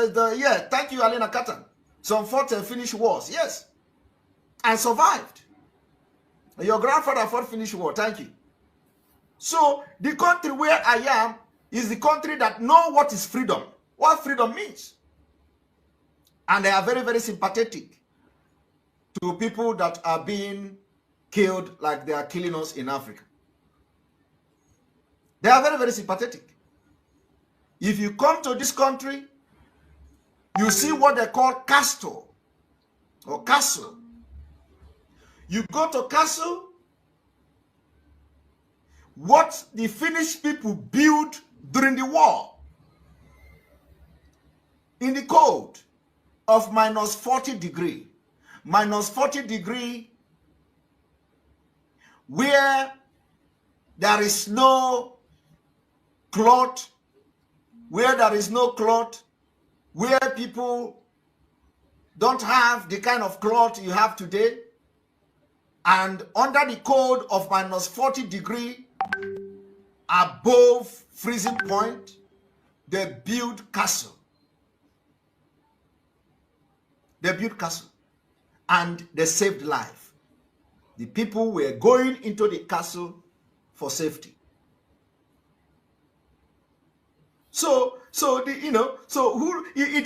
thank you, Alina Katan. Some fought and Finnish wars, yes, and survived. Your grandfather fought Finnish war, thank you. So the country where I am is the country that know what is freedom, what freedom means. And they are very, very sympathetic to people that are being killed like they are killing us in Africa. They are very, very sympathetic. If you come to this country, you see what they call castle or castle. You go to castle, what the Finnish people built during the war in the cold of minus 40 degree, where there is no cloth, where people don't have the kind of cloth you have today, and under the cold of minus 40 degree, above freezing point, they build castle. They built castle, and they saved life. The people were going into the castle for safety. It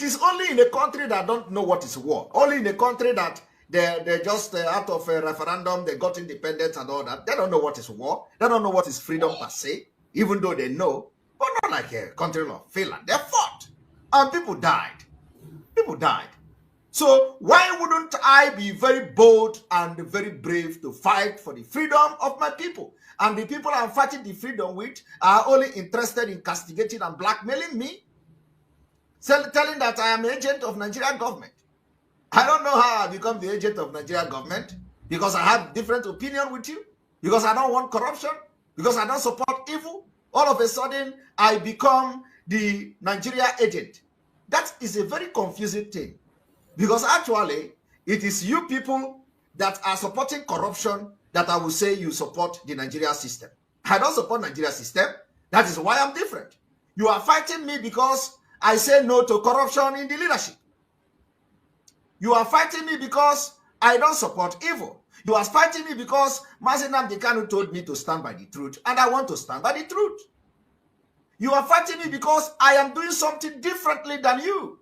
is only in a country that don't know what is war. Only in a country that they just out of a referendum, they got independence and all that. They don't know what is war. They don't know what is freedom per se, even though they know. But not like a country like Finland. They fought, and people died. People died. So why wouldn't I be very bold and very brave to fight for the freedom of my people? And the people I'm fighting the freedom with are only interested in castigating and blackmailing me, telling that I am an agent of Nigerian government. I don't know how I become the agent of Nigerian government, because I have different opinion with you, because I don't want corruption, because I don't support evil. All of a sudden, I become the Nigeria agent. That is a very confusing thing. Because actually, it is you people that are supporting corruption that I will say you support the Nigeria system. I don't support Nigeria system. That is why I'm different. You are fighting me because I say no to corruption in the leadership. You are fighting me because I don't support evil. You are fighting me because Mazi Nnamdi Kanu told me to stand by the truth, and I want to stand by the truth. You are fighting me because I am doing something differently than you.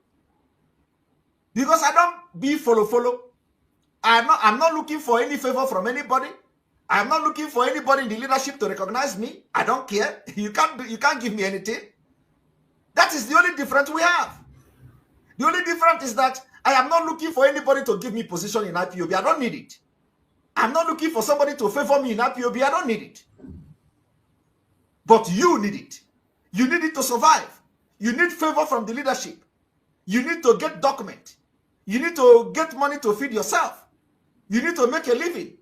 Because I don't be follow. I'm not looking for any favor from anybody. I'm not looking for anybody in the leadership to recognize me. I don't care. You can't give me anything. That is the only difference we have. The only difference is that I am not looking for anybody to give me position in IPOB. I don't need it. I'm not looking for somebody to favor me in IPOB. I don't need it. But you need it. You need it to survive. You need favor from the leadership. You need to get document. You need to get money to feed yourself. You need to make a living.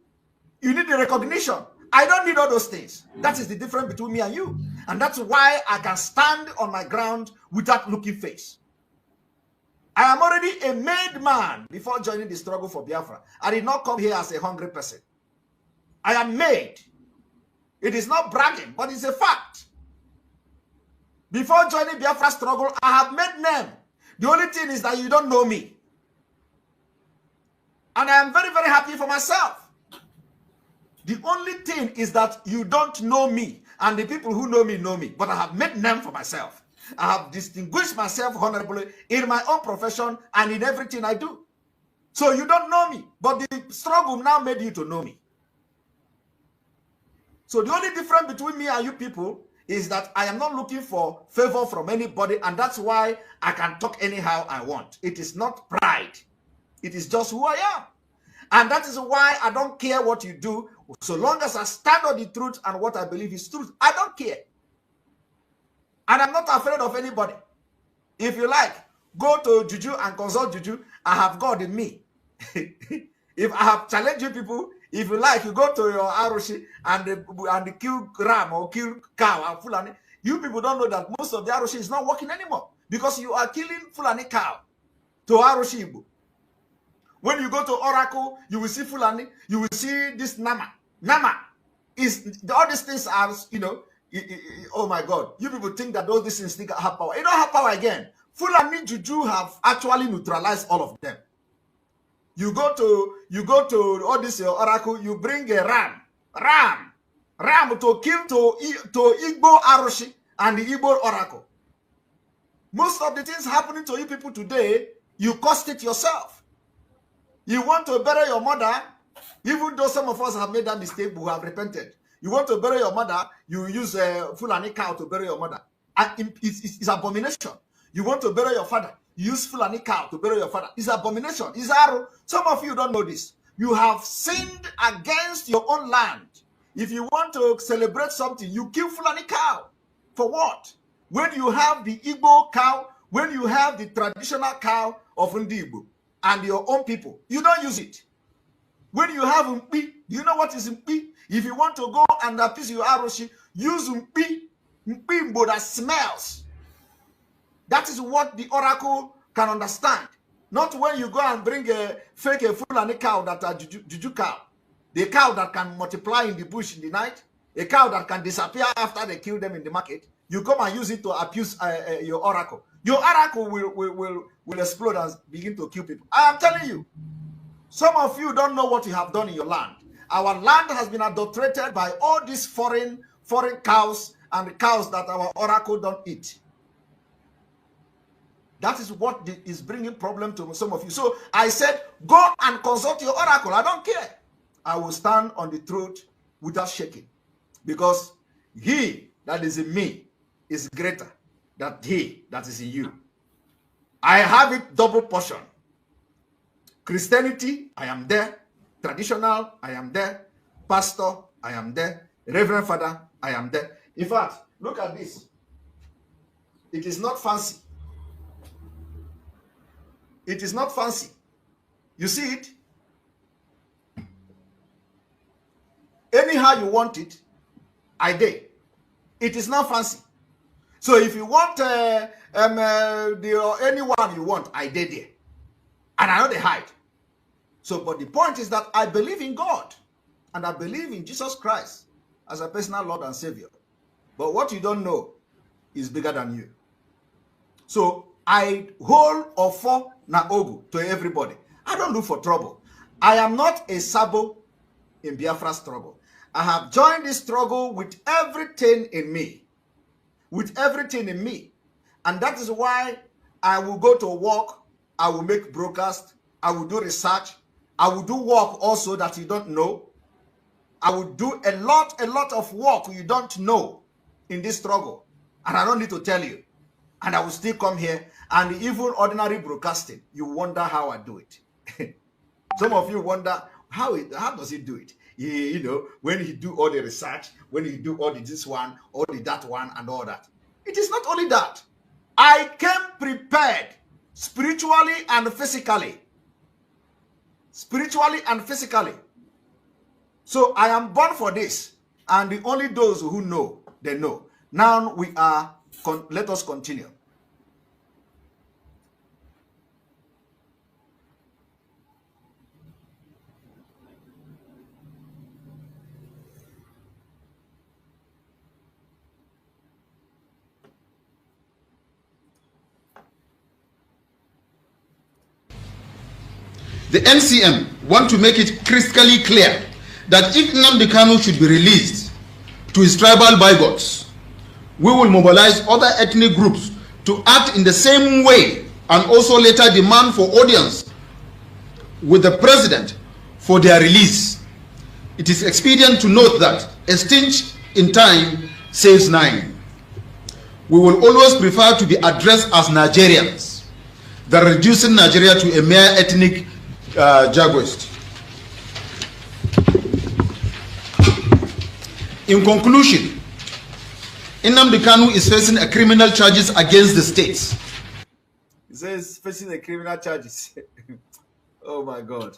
You need the recognition. I don't need all those things. That is the difference between me and you. And that's why I can stand on my ground without looking face. I am already a made man before joining the struggle for Biafra. I did not come here as a hungry person. I am made. It is not bragging, but it's a fact. Before joining Biafra struggle, I have made name. The only thing is that you don't know me. And I am very, very happy for myself. The only thing is that you don't know me, and the people who know me, but I have made name for myself. I have distinguished myself honorably in my own profession and in everything I do. So you don't know me, but the struggle now made you to know me. So the only difference between me and you people is that I am not looking for favor from anybody, and that's why I can talk anyhow I want. It is not pride. It is just who I am. And that is why I don't care what you do. So long as I stand on the truth and what I believe is truth, I don't care. And I'm not afraid of anybody. If you like, go to Juju and consult Juju. I have God in me. If I have challenged you people, if you like, you go to your Aroshi and kill ram or kill cow and Fulani. You people don't know that most of the Aroshi is not working anymore because you are killing Fulani cow to Aroshi Igbo. When you go to Oracle, you will see Fulani, you will see this Nama. Nama is, all these things are, you know, oh my God. You people think that all these things have power. It don't have power again. Fulani Juju have actually neutralized all of them. You go to all this Oracle, you bring a ram to kill to Igbo Aroshi and the Igbo Oracle. Most of the things happening to you people today, you caused it yourself. You want to bury your mother, even though some of us have made that mistake, but we have repented. You want to bury your mother, you use a Fulani cow to bury your mother. And it's abomination. You want to bury your father, you use Fulani cow to bury your father. It's abomination. It's arrow. Some of you don't know this. You have sinned against your own land. If you want to celebrate something, you kill Fulani cow. For what? When you have the Igbo cow, when you have the traditional cow of Igbo and your own people, you don't use it. When you have Mpi, you know what is Mpi? If you want to go and appease your Aroshi, use Mpi Mbo that smells. That is what the oracle can understand. Not when you go and bring a fake Fulani cow that are juju cow. The cow that can multiply in the bush in the night. A cow that can disappear after they kill them in the market. You come and use it to abuse your oracle. Your oracle will explode and begin to kill people. I am telling you. Some of you don't know what you have done in your land. Our land has been adulterated by all these foreign cows and the cows that our oracle don't eat. That is what is bringing problem to some of you. So I said, go and consult your oracle. I don't care. I will stand on the truth without shaking. Because he that is in me is greater than he that is in you. I have it double portion. Christianity, I am there. Traditional, I am there. Pastor, I am there. Reverend Father, I am there. In fact, look at this. It is not fancy. It is not fancy. You see it? Anyhow you want it, I did. It is not fancy. So if you want anyone you want, I did there. And I know they hide. So, but the point is that I believe in God. And I believe in Jesus Christ as a personal Lord and Savior. But what you don't know is bigger than you. So, I hold or for na ogu to everybody. I don't look for trouble. I am not a sabo in Biafra struggle. I have joined this struggle with everything in me. With everything in me. And that is why I will go to work. I will make broadcast. I will do research. I will do work also that you don't know. I will do a lot of work you don't know in this struggle. And I don't need to tell you. And I will still come here. And even ordinary broadcasting, you wonder how I do it. Some of you wonder, how does he do it? You know, when he do all the research, when he do all the this one, all the that one, and all that. It is not only that. I came prepared spiritually and physically. Spiritually and physically. So I am born for this. And the only those who know, they know. Now we are, let us continue. The NCM want to make it critically clear that if Nnamdi Kanu should be released to his tribal bygones, we will mobilize other ethnic groups to act in the same way and also later demand for audience with the president for their release. It is expedient to note that a stitch in time saves 9. We will always prefer to be addressed as Nigerians than reducing Nigeria to a mere ethnic jagoist. In conclusion, Nnamdi Kanu is facing a criminal charges against the states. He says facing a criminal charges. Oh my God.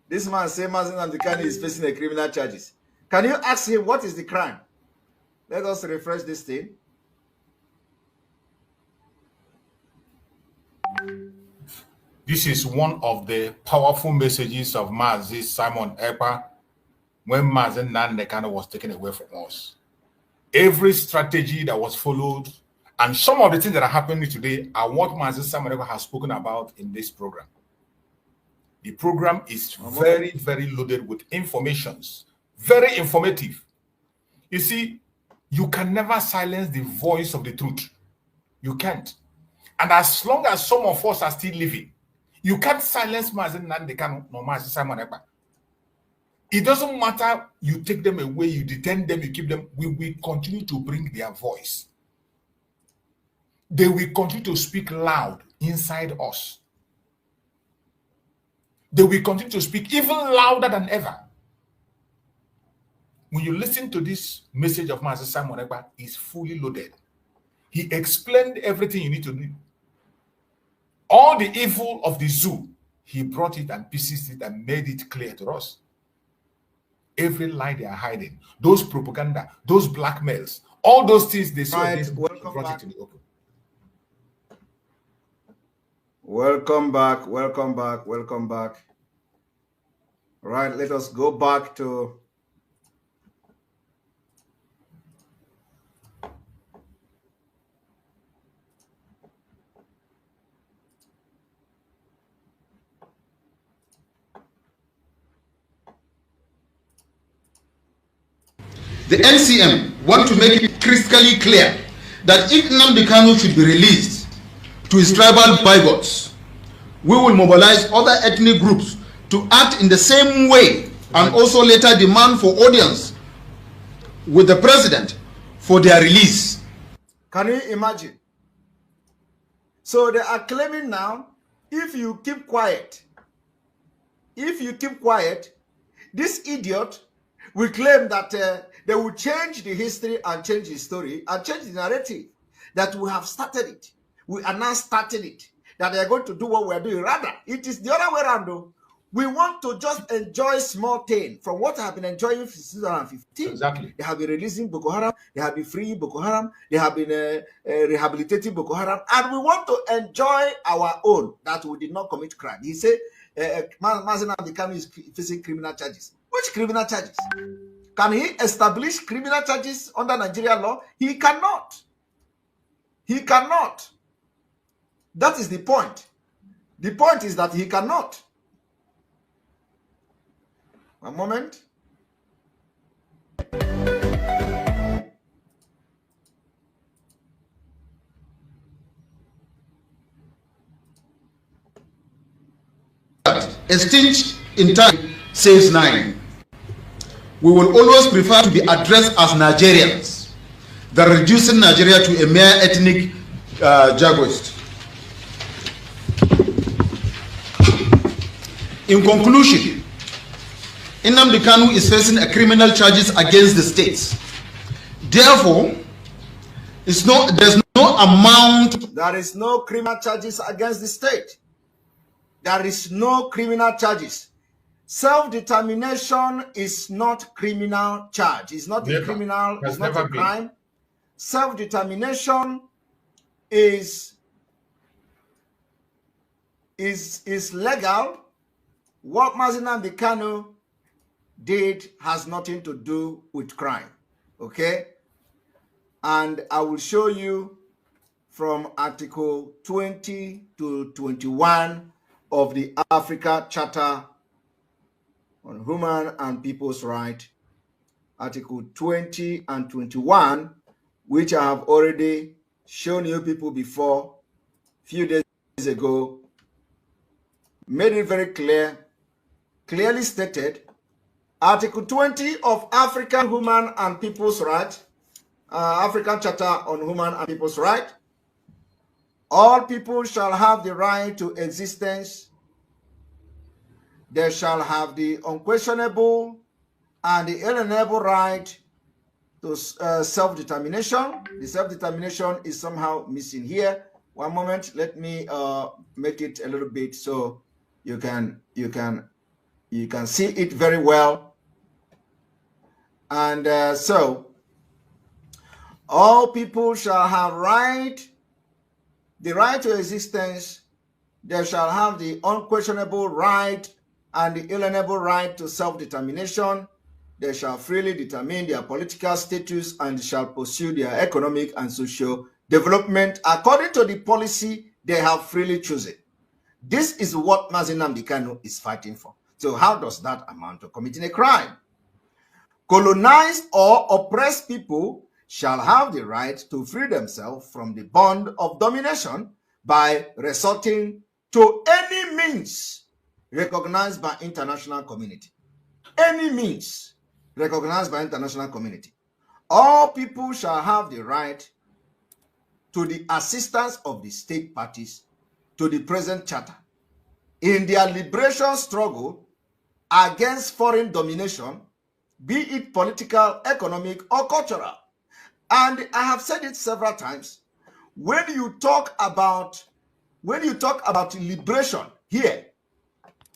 This man says Mazi Nnamdi Kanu is facing a criminal charges. Can you ask him what is the crime? Let us refresh this thing. This is one of the powerful messages of Mazi Simon Ekpa when Mazi Nnamdi Kanu was taken away from us. Every strategy that was followed and some of the things that are happening today are what Mazi Simon Ekpa has spoken about in this program. The program is very, very loaded with informations, very informative. You see, you can never silence the voice of the truth. You can't. And as long as some of us are still living, you can't silence Mazi Nnamdi Kanu nor Mazi Simon Ekpa. It doesn't matter, you take them away, you detain them, you keep them, we will continue to bring their voice. They will continue to speak loud inside us. They will continue to speak even louder than ever. When you listen to this message of Mazi Simon Ekpa, it's fully loaded. He explained everything you need to know. All the evil of the zoo, he brought it and pieces it and made it clear to us. Every lie they are hiding, those propaganda, those blackmails, all those things they saw, Right, he brought it to the open. Welcome back, welcome back, welcome back. Right, let us go back to The NCM want to make it critically clear that if Nnamdi Kanu should be released to his tribal bygones, we will mobilize other ethnic groups to act in the same way and also later demand for audience with the president for their release. Can you imagine? So they are claiming now, if you keep quiet, this idiot will claim that they will change the history and change the story and change the narrative, that we have started it. We are now starting it, that they are going to do what we are doing. Rather, it is the other way around though. We want to just enjoy small thing from what I have been enjoying since 2015. Exactly. They have been releasing Boko Haram. They have been freeing Boko Haram. They have been rehabilitating Boko Haram. And we want to enjoy our own, that we did not commit crime. He said, Mazi Nnamdi Kanu is facing criminal charges. Which criminal charges? Can he establish criminal charges under Nigerian law? He cannot. He cannot. That is the point. The point is that he cannot. One moment. A stitch in time saves 9. We will always prefer to be addressed as Nigerians than reducing Nigeria to a mere ethnic jagoist. In conclusion, Nnamdi Kanu is facing a criminal charges against the states. Therefore, there's no amount. There is no criminal charges against the state. There is no criminal charges. Self-determination is not criminal charge. It's not a criminal, it's not a crime. Self-determination is legal. What Mazi Nnamdi Kanu did has nothing to do with crime. Okay? And I will show you from Article 20 to 21 of the Africa Charter on Human and People's Rights, Article 20 and 21, which I have already shown you people before a few days ago, made it very clearly stated, Article 20 of African Human and People's Rights, African Charter on Human and People's Rights, all people shall have the right to existence. They shall have the unquestionable and the inalienable right to self-determination. The self-determination is somehow missing here. One moment, let me make it a little bit so you can see it very well. And so all people shall have the right to existence. They shall have the unquestionable right and the inalienable right to self-determination. They shall freely determine their political status and shall pursue their economic and social development according to the policy they have freely chosen. This is what Mazi Nnamdi Kanu is fighting for. So how does that amount to committing a crime? Colonized or oppressed people shall have the right to free themselves from the bond of domination by resorting to any means recognized by international community. Any means recognized by international community. All people shall have the right to the assistance of the state parties to the present charter in their liberation struggle against foreign domination, be it political, economic, or cultural. And I have said it several times. When you talk about liberation here,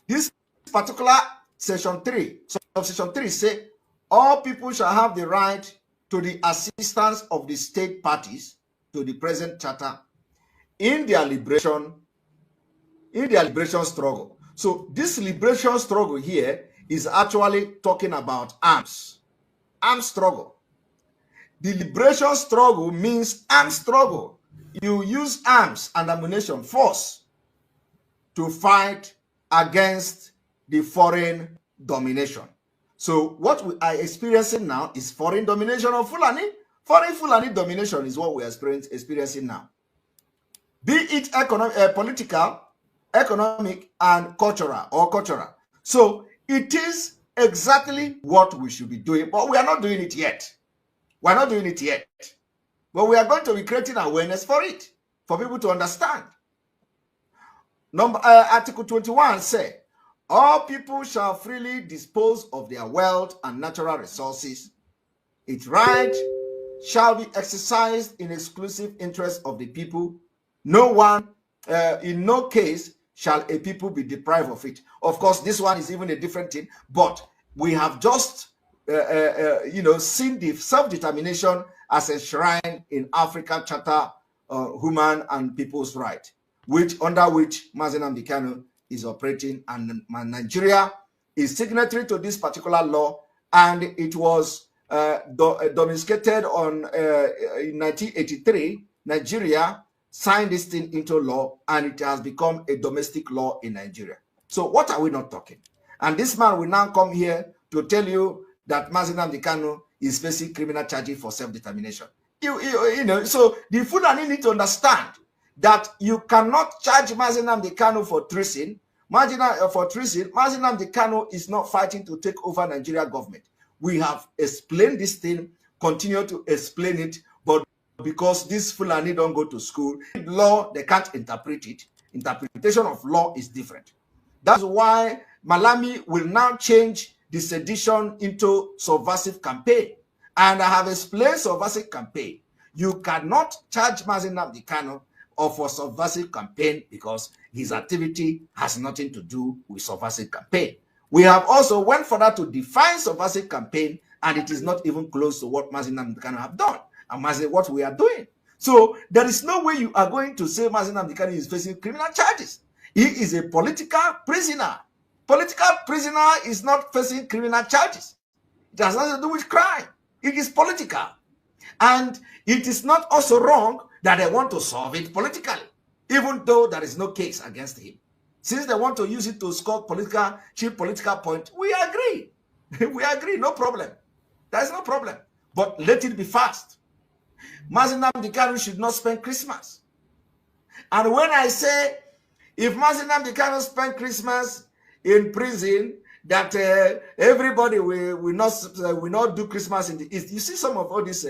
this particular section 3, subsection 3 say, all people shall have the right to the assistance of the state parties to the present charter in their liberation struggle. So this liberation struggle here is actually talking about arms struggle. The liberation struggle means armed struggle. You use arms and ammunition, force, to fight against the foreign domination. So what we are experiencing now is foreign domination of Fulani. Foreign Fulani domination is what we are experiencing now. Be it political, economic, and cultural. So it is exactly what we should be doing, but we are not doing it yet. We're not doing it yet. But we are going to be creating awareness for it, for people to understand. Article 21 says, all people shall freely dispose of their wealth and natural resources. Its right shall be exercised in exclusive interest of the people. No one, in no case, shall a people be deprived of it. Of course, this one is even a different thing, but we have just seen the self-determination as enshrined in African Charter Human and People's Rights, under which Mazi Nnamdi Kanu is operating, and Nigeria is signatory to this particular law, and it was domesticated in 1983. Nigeria signed this thing into law, and it has become a domestic law in Nigeria. So what are we not talking? And this man will now come here to tell you that Mazi Nnamdi Kanu is facing criminal charges for self-determination. So the Fulani need to understand that you cannot charge Mazi Nnamdi Kanu for treason. Mazi Nnamdi Kanu is not fighting to take over Nigeria government. We have explained this thing, continue to explain it, but because this Fulani don't go to school, law, they can't interpret it. Interpretation of law is different. That's why Malami will now change the sedition into subversive campaign. And I have explained subversive campaign. You cannot charge Mazi Nnamdi Kanu for subversive campaign because his activity has nothing to do with subversive campaign. We have also went further to define subversive campaign, and it is not even close to what Mazi Nnamdi Kanu have done and what we are doing. So there is no way you are going to say Mazi Nnamdi Kanu is facing criminal charges. He is a political prisoner. Political prisoner is not facing criminal charges. It has nothing to do with crime. It is political. And it is not also wrong that they want to solve it politically, even though there is no case against him. Since they want to use it to score cheap political points, we agree. agree. We agree, no problem. There's no problem. But let it be fast. Mazi Nnamdi Kanu should not spend Christmas. And when I say, if Mazi Nnamdi Kanu spend Christmas in prison, that everybody will not do Christmas in the East. You see some of all these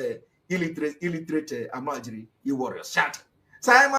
illiterate Amajiri warriors shouting. Simon